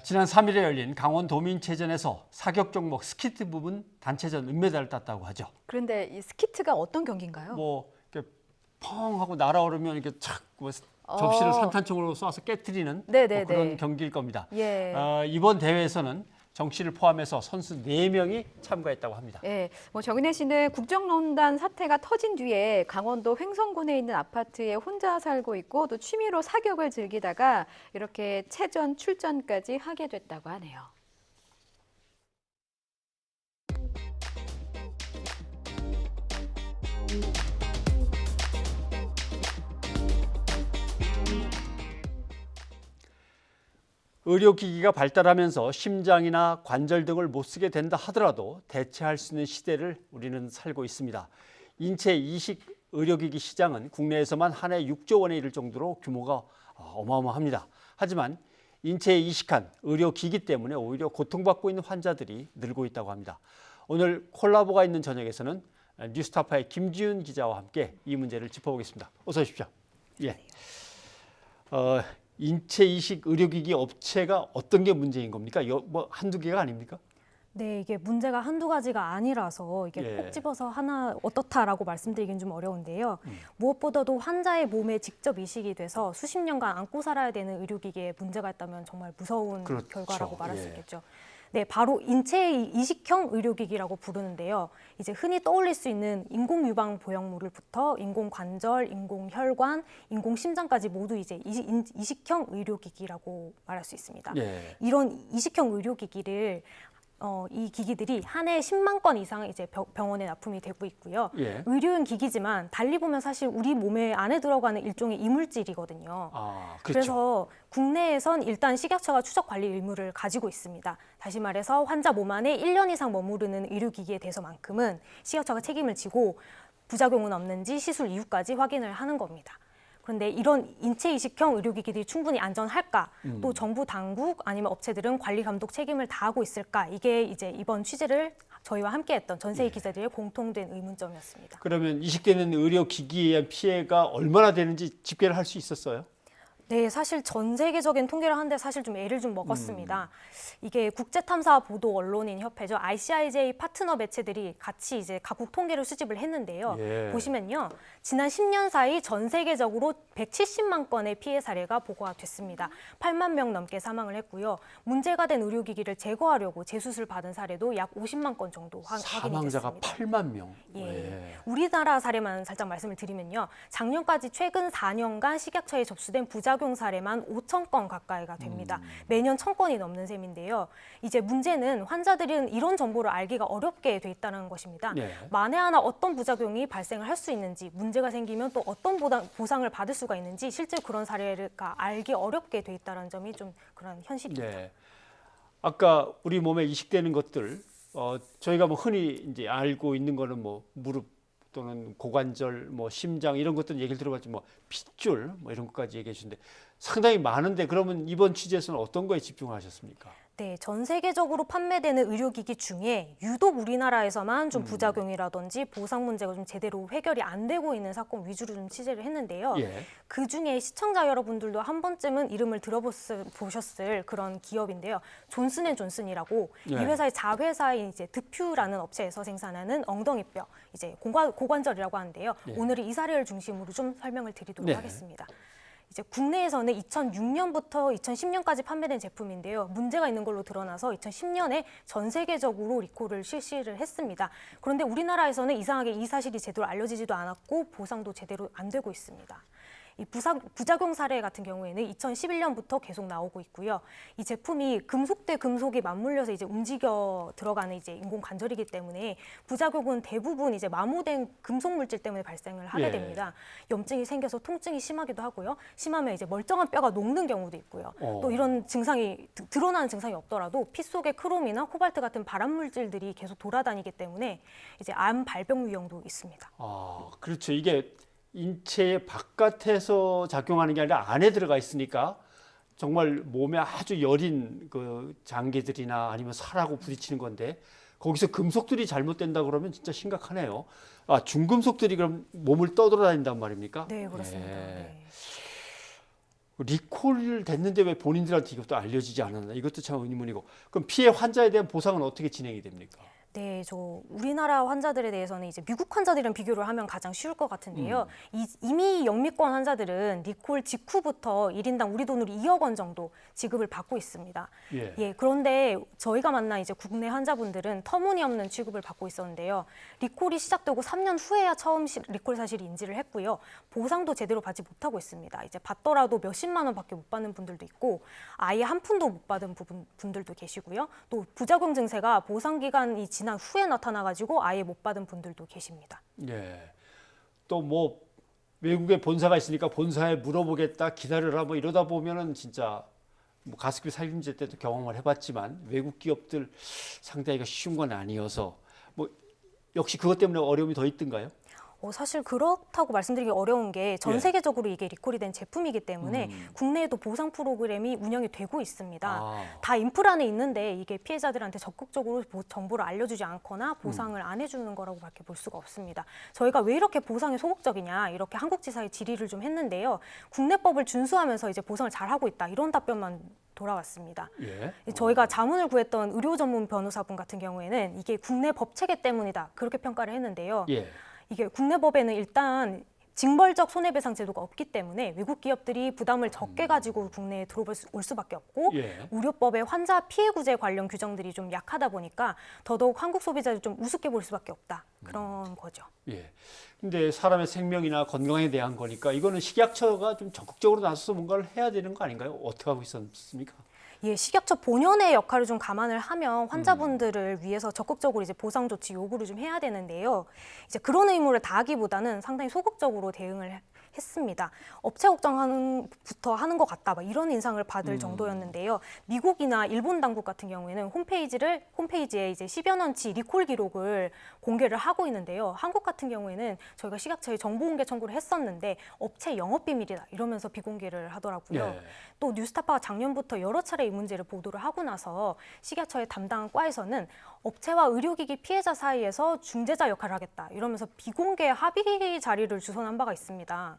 지난 3일에 열린 강원 도민체전에서 사격 종목 스키트 부분 단체전 은메달을 땄다고 하죠. 그런데 이 스키트가 어떤 경기인가요? 뭐 이렇게 펑 하고 날아오르면 이렇게 착 뭐 접시를 산탄총으로 쏴서 깨트리는 뭐 네네네. 그런 경기일 겁니다. 예. 이번 대회에서는 정 씨를 포함해서 선수 4명이 참가했다고 합니다. 예, 뭐 정윤회 씨는 국정농단 사태가 터진 뒤에 강원도 횡성군에 있는 아파트에 혼자 살고 있고 또 취미로 사격을 즐기다가 이렇게 체전 출전까지 하게 됐다고 하네요. 의료기기가 발달하면서 심장이나 관절 등을 못 쓰게 된다 하더라도 대체할 수 있는 시대를 우리는 살고 있습니다. 인체 이식 의료기기 시장은 국내에서만 한 해 6조 원에 이를 정도로 규모가 어마어마합니다. 하지만 인체에 이식한 의료기기 때문에 오히려 고통받고 있는 환자들이 늘고 있다고 합니다. 오늘 콜라보가 있는 저녁에서는 뉴스타파의 김지윤 기자와 함께 이 문제를 짚어보겠습니다. 어서 오십시오. 예. 인체 이식 의료기기 업체가 어떤 게 문제인 겁니까? 뭐 한두 개가 아닙니까? 네, 이게 문제가 한두 가지가 아니라서 이게 꼭 집어서 하나 어떻다라고 말씀드리긴 좀 어려운데요. 무엇보다도 환자의 몸에 직접 이식이 돼서 수십 년간 안고 살아야 되는 의료기기에 문제가 있다면 정말 무서운 그렇죠. 결과라고 말할 수 예. 있겠죠. 네, 바로 인체 이식형 의료기기라고 부르는데요. 이제 흔히 떠올릴 수 있는 인공 유방 보형물부터 인공 관절, 인공 혈관, 인공 심장까지 모두 이제 이식형 의료기기라고 말할 수 있습니다. 예. 이런 이식형 의료기기를 이 기기들이 한 해 10만 건 이상 이제 병원에 납품이 되고 있고요. 예. 의료용 기기지만 달리 보면 사실 우리 몸에 안에 들어가는 일종의 이물질이거든요. 그렇죠. 그래서 국내에선 일단 식약처가 추적 관리 의무를 가지고 있습니다. 다시 말해서 환자 몸 안에 1년 이상 머무르는 의료기기에 대해서만큼은 식약처가 책임을 지고 부작용은 없는지 시술 이후까지 확인을 하는 겁니다. 그런데 이런 인체 이식형 의료기기들이 충분히 안전할까? 또 정부 당국 아니면 업체들은 관리 감독 책임을 다하고 있을까? 이게 이제 이번 취재를 저희와 함께했던 전세계 기자들의 공통된 의문점이었습니다. 그러면 이식되는 의료기기에 의한 피해가 얼마나 되는지 집계를 할 수 있었어요? 네, 사실 전 세계적인 통계를 하는데 사실 좀 애를 좀 먹었습니다. 이게 국제탐사 보도 언론인 협회죠. ICIJ 파트너 매체들이 같이 이제 각국 통계를 수집을 했는데요. 예. 보시면요. 지난 10년 사이 전 세계적으로 170만 건의 피해 사례가 보고가 됐습니다. 8만 명 넘게 사망을 했고요. 문제가 된 의료기기를 제거하려고 재수술 받은 사례도 약 50만 건 정도 확인이 됐습니다. 사망자가 8만 명. 예. 우리나라 사례만 살짝 말씀을 드리면요. 작년까지 최근 4년간 식약처에 접수된 부작용 사례만 5천 건 가까이가 됩니다. 매년 1,000건이 넘는 셈인데요. 이제 문제는 환자들은 이런 정보를 알기가 어렵게 돼 있다는 것입니다. 네. 만에 하나 어떤 부작용이 발생을 할 수 있는지, 문제가 생기면 또 어떤 보상을 받을 수가 있는지 실제 그런 사례를 알기 어렵게 돼 있다는 점이 좀 그런 현실입니다. 네. 아까 우리 몸에 이식되는 것들 저희가 뭐 흔히 이제 알고 있는 거는 뭐 무릎 또는 고관절, 뭐 심장 이런 것들 얘기를 들어봤지 뭐 핏줄 뭐 이런 것까지 얘기해 주는데 상당히 많은데 그러면 이번 취재에서는 어떤 거에 집중하셨습니까? 네, 전 세계적으로 판매되는 의료기기 중에 유독 우리나라에서만 좀 부작용이라든지 보상 문제가 좀 제대로 해결이 안 되고 있는 사건 위주로 좀 취재를 했는데요. 예. 그 중에 시청자 여러분들도 한 번쯤은 이름을 들어보셨을 그런 기업인데요. 존슨앤존슨이라고 예. 이 회사의 자회사인 이제 드퓨라는 업체에서 생산하는 엉덩이뼈, 이제 고관절이라고 하는데요. 예. 오늘은 이 사례를 중심으로 좀 설명을 드리도록 네. 하겠습니다. 이제 국내에서는 2006년부터 2010년까지 판매된 제품인데요. 문제가 있는 걸로 드러나서 2010년에 전 세계적으로 리콜을 실시를 했습니다. 그런데 우리나라에서는 이상하게 이 사실이 제대로 알려지지도 않았고 보상도 제대로 안 되고 있습니다. 이 부작용 사례 같은 경우에는 2011년부터 계속 나오고 있고요. 이 제품이 금속 대 금속이 맞물려서 이제 움직여 들어가는 이제 인공 관절이기 때문에 부작용은 대부분 이제 마모된 금속 물질 때문에 발생을 하게 예. 됩니다. 염증이 생겨서 통증이 심하기도 하고요. 심하면 이제 멀쩡한 뼈가 녹는 경우도 있고요. 또 이런 증상이 드러나는 증상이 없더라도 피 속에 크롬이나 코발트 같은 발암 물질들이 계속 돌아다니기 때문에 이제 암 발병 위험도 있습니다. 아, 그렇죠. 이게 인체 바깥에서 작용하는 게 아니라 안에 들어가 있으니까 정말 몸에 아주 여린 그 장기들이나 아니면 살하고 부딪히는 건데 거기서 금속들이 잘못된다 그러면 진짜 심각하네요. 아, 중금속들이 그럼 몸을 떠돌아다닌단 말입니까? 네, 그렇습니다. 네. 리콜 됐는데 왜 본인들한테 이것도 알려지지 않았나? 이것도 참 의문이고. 그럼 피해 환자에 대한 보상은 어떻게 진행이 됩니까? 네, 우리나라 환자들에 대해서는 이제 미국 환자들이랑 비교를 하면 가장 쉬울 것 같은데요. 이미 영미권 환자들은 리콜 직후부터 1인당 우리 돈으로 2억 원 정도 지급을 받고 있습니다. 예. 그런데 저희가 만난 이제 국내 환자분들은 터무니없는 취급을 받고 있었는데요. 리콜이 시작되고 3년 후에야 처음 리콜 사실을 인지를 했고요. 보상도 제대로 받지 못하고 있습니다. 이제 받더라도 몇십만 원밖에 못 받는 분들도 있고 아예 한 푼도 못 받은 분들도 계시고요. 또 부작용 증세가 보상 기간이 지난 후에 나타나가지고 아예 못 받은 분들도 계십니다. 예. 또 뭐 외국에 본사가 있으니까 본사에 물어보겠다 기다려라 뭐 이러다 보면은 진짜 뭐 가습기 살균제 때도 경험을 해봤지만 외국 기업들 상대하기가 쉬운 건 아니어서 뭐 역시 그것 때문에 어려움이 더 있던가요? 사실 그렇다고 말씀드리기 어려운 게 전 예. 세계적으로 이게 리콜이 된 제품이기 때문에 국내에도 보상 프로그램이 운영이 되고 있습니다. 다 인프라는 있는데 이게 피해자들한테 적극적으로 정보를 알려주지 않거나 보상을 안 해주는 거라고밖에 볼 수가 없습니다. 저희가 왜 이렇게 보상에 소극적이냐 이렇게 한국지사에 질의를 좀 했는데요. 국내법을 준수하면서 이제 보상을 잘하고 있다 이런 답변만 돌아왔습니다. 예. 저희가 자문을 구했던 의료 전문 변호사분 같은 경우에는 이게 국내 법 체계 때문이다 그렇게 평가를 했는데요. 예. 이게 국내 법에는 일단 징벌적 손해배상 제도가 없기 때문에 외국 기업들이 부담을 적게 가지고 국내에 들어올 수밖에 없고 예. 의료법의 환자 피해 구제 관련 규정들이 좀 약하다 보니까 더더욱 한국 소비자를 좀 우습게 볼 수밖에 없다. 그런 거죠. 예. 근데 사람의 생명이나 건강에 대한 거니까 이거는 식약처가 좀 적극적으로 나서서 뭔가를 해야 되는 거 아닌가요? 어떻게 하고 있었습니까? 예, 식약처 본연의 역할을 좀 감안을 하면 환자분들을 위해서 적극적으로 이제 보상 조치 요구를 좀 해야 되는데요. 이제 그런 의무를 다하기보다는 상당히 소극적으로 대응을 했습니다. 업체 걱정부터 하는 것 같다, 막 이런 인상을 받을 정도였는데요. 미국이나 일본 당국 같은 경우에는 홈페이지에 이제 10여 년치 리콜 기록을 공개를 하고 있는데요. 한국 같은 경우에는 저희가 식약처에 정보공개 청구를 했었는데 업체 영업비밀이다 이러면서 비공개를 하더라고요. 예. 또 뉴스타파가 작년부터 여러 차례 이 문제를 보도를 하고 나서 식약처의 담당 과에서는 업체와 의료기기 피해자 사이에서 중재자 역할을 하겠다 이러면서 비공개 합의 자리를 주선한 바가 있습니다.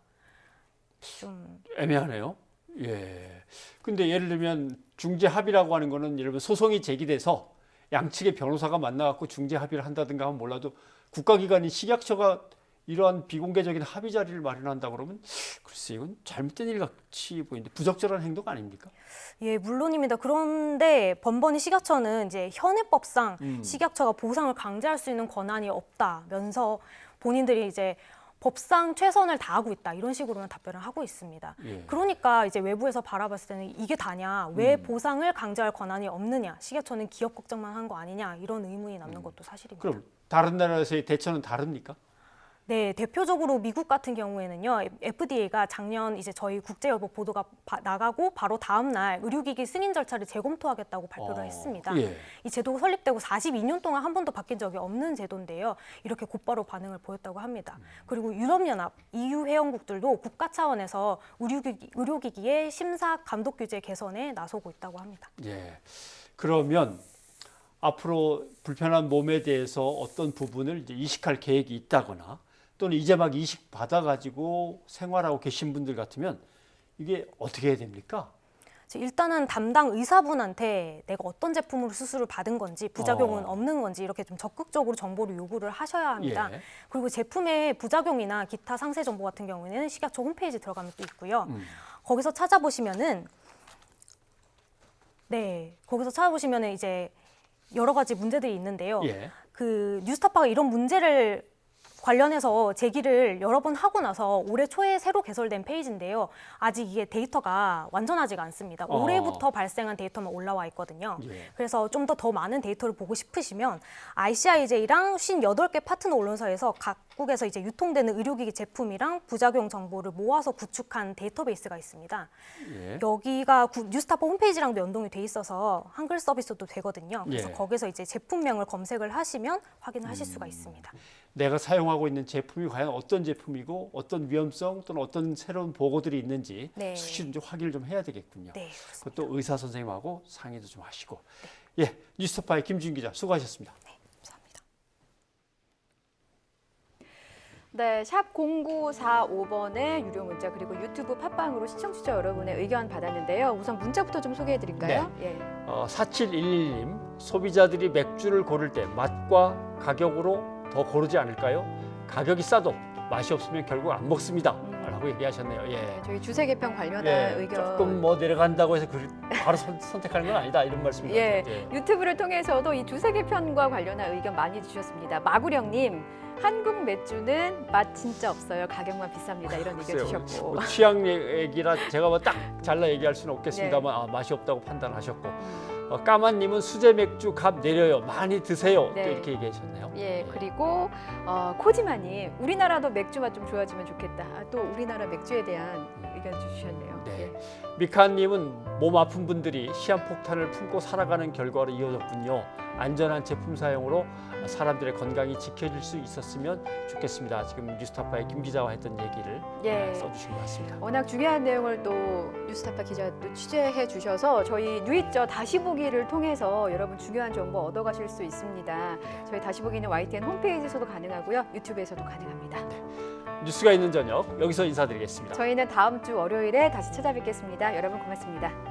좀 애매하네요. 예. 근데 예를 들면 중재 합의라고 하는 거는 예를 들면 소송이 제기돼서 양측의 변호사가 만나갖고 중재 합의를 한다든가 하면 몰라도 국가기관인 식약처가 이러한 비공개적인 합의 자리를 마련한다 그러면 글쎄 이건 잘못된 일 같이 보이는데 부적절한 행동 아닙니까? 예, 물론입니다. 그런데 번번이 식약처는 이제 현행법상 식약처가 보상을 강제할 수 있는 권한이 없다면서 본인들이 이제 법상 최선을 다하고 있다 이런 식으로는 답변을 하고 있습니다. 예. 그러니까 이제 외부에서 바라봤을 때는 이게 다냐, 왜 보상을 강제할 권한이 없느냐, 식약처는 기업 걱정만 한 거 아니냐 이런 의문이 남는 것도 사실입니다. 그럼 다른 나라에서의 대처는 다릅니까? 네, 대표적으로 미국 같은 경우에는요, FDA가 작년 이제 저희 국제여보 보도가 나가고 바로 다음 날 의료기기 승인 절차를 재검토하겠다고 발표를 했습니다. 예. 이 제도가 설립되고 42년 동안 한 번도 바뀐 적이 없는 제도인데요. 이렇게 곧바로 반응을 보였다고 합니다. 그리고 유럽연합, EU 회원국들도 국가 차원에서 의료기기의 심사 감독 규제 개선에 나서고 있다고 합니다. 예. 그러면 앞으로 불편한 몸에 대해서 어떤 부분을 이제 이식할 계획이 있다거나 또는 이제 막 이식 받아가지고 생활하고 계신 분들 같으면 이게 어떻게 해야 됩니까? 일단은 담당 의사분한테 내가 어떤 제품으로 수술을 받은 건지 부작용은 없는 건지 이렇게 좀 적극적으로 정보를 요구를 하셔야 합니다. 예. 그리고 제품의 부작용이나 기타 상세 정보 같은 경우에는 식약처 홈페이지 들어가면 또 있고요. 거기서 찾아보시면은 이제 여러 가지 문제들이 있는데요. 예. 그 뉴스타파가 이런 문제를 관련해서 제기를 여러 번 하고 나서 올해 초에 새로 개설된 페이지인데요. 아직 이게 데이터가 완전하지가 않습니다. 올해부터 발생한 데이터만 올라와 있거든요. 예. 그래서 좀 더 많은 데이터를 보고 싶으시면 ICIJ랑 58개 파트너 언론사에서 각국에서 이제 유통되는 의료기기 제품이랑 부작용 정보를 모아서 구축한 데이터베이스가 있습니다. 예. 여기가 뉴스타파 홈페이지랑도 연동이 돼 있어서 한글 서비스도 되거든요. 그래서 예. 거기서 이제 제품명을 검색을 하시면 확인을 하실 수가 있습니다. 내가 사용하고 있는 제품이 과연 어떤 제품이고 어떤 위험성 또는 어떤 새로운 보고들이 있는지 네. 수시로 좀 확인을 좀 해야 되겠군요. 네, 그것도 의사 선생님하고 상의도 좀 하시고. 예, 뉴스타파의 김준 기자 수고하셨습니다. 네, 샵 0945번의 유료 문자 그리고 유튜브 팟빵으로 시청자 여러분의 의견 받았는데요. 우선 문자부터 좀 소개해드릴까요? 네. 예. 4711님, 소비자들이 맥주를 고를 때 맛과 가격으로 더 고르지 않을까요? 가격이 싸도 맛이 없으면 결국 안 먹습니다. 라고 얘기하셨네요. 예. 저희 주세 개편 관련한 예, 의견. 조금 뭐 내려간다고 해서 바로 선택하는 건 아니다. 이런 말씀인 것 예, 같아요. 예. 유튜브를 통해서도 이 주세 개편과 관련한 의견 많이 주셨습니다. 마구령님, 한국 맥주는 맛 진짜 없어요. 가격만 비쌉니다. 이런 의견 주셨고. 뭐 취향 얘기라 제가 뭐 딱 잘라 얘기할 수는 없겠습니다만 맛이 없다고 판단하셨고. 까만님은 수제 맥주 값 내려요. 많이 드세요. 네. 또 이렇게 얘기하셨네요. 예, 그리고 코지마님, 우리나라도 맥주 맛 좀 좋아지면 좋겠다. 또 우리나라 맥주에 대한 의견 주셨네요. 네. 예. 미카님은 몸 아픈 분들이 시한폭탄을 품고 살아가는 결과로 이어졌군요. 안전한 제품 사용으로 사람들의 건강이 지켜질 수 있었으면 좋겠습니다. 지금 뉴스타파의 김 기자와 했던 얘기를 예. 써주신 것 같습니다. 워낙 중요한 내용을 또 뉴스타파 기자가 또 취재해 주셔서 저희 뉴이저 다시 보기를 통해서 여러분 중요한 정보 얻어가실 수 있습니다. 저희 다시 보기는 YTN 홈페이지에서도 가능하고요. 유튜브에서도 가능합니다. 뉴스가 있는 저녁 여기서 인사드리겠습니다. 저희는 다음 주 월요일에 다시 찾아뵙겠습니다. 여러분 고맙습니다.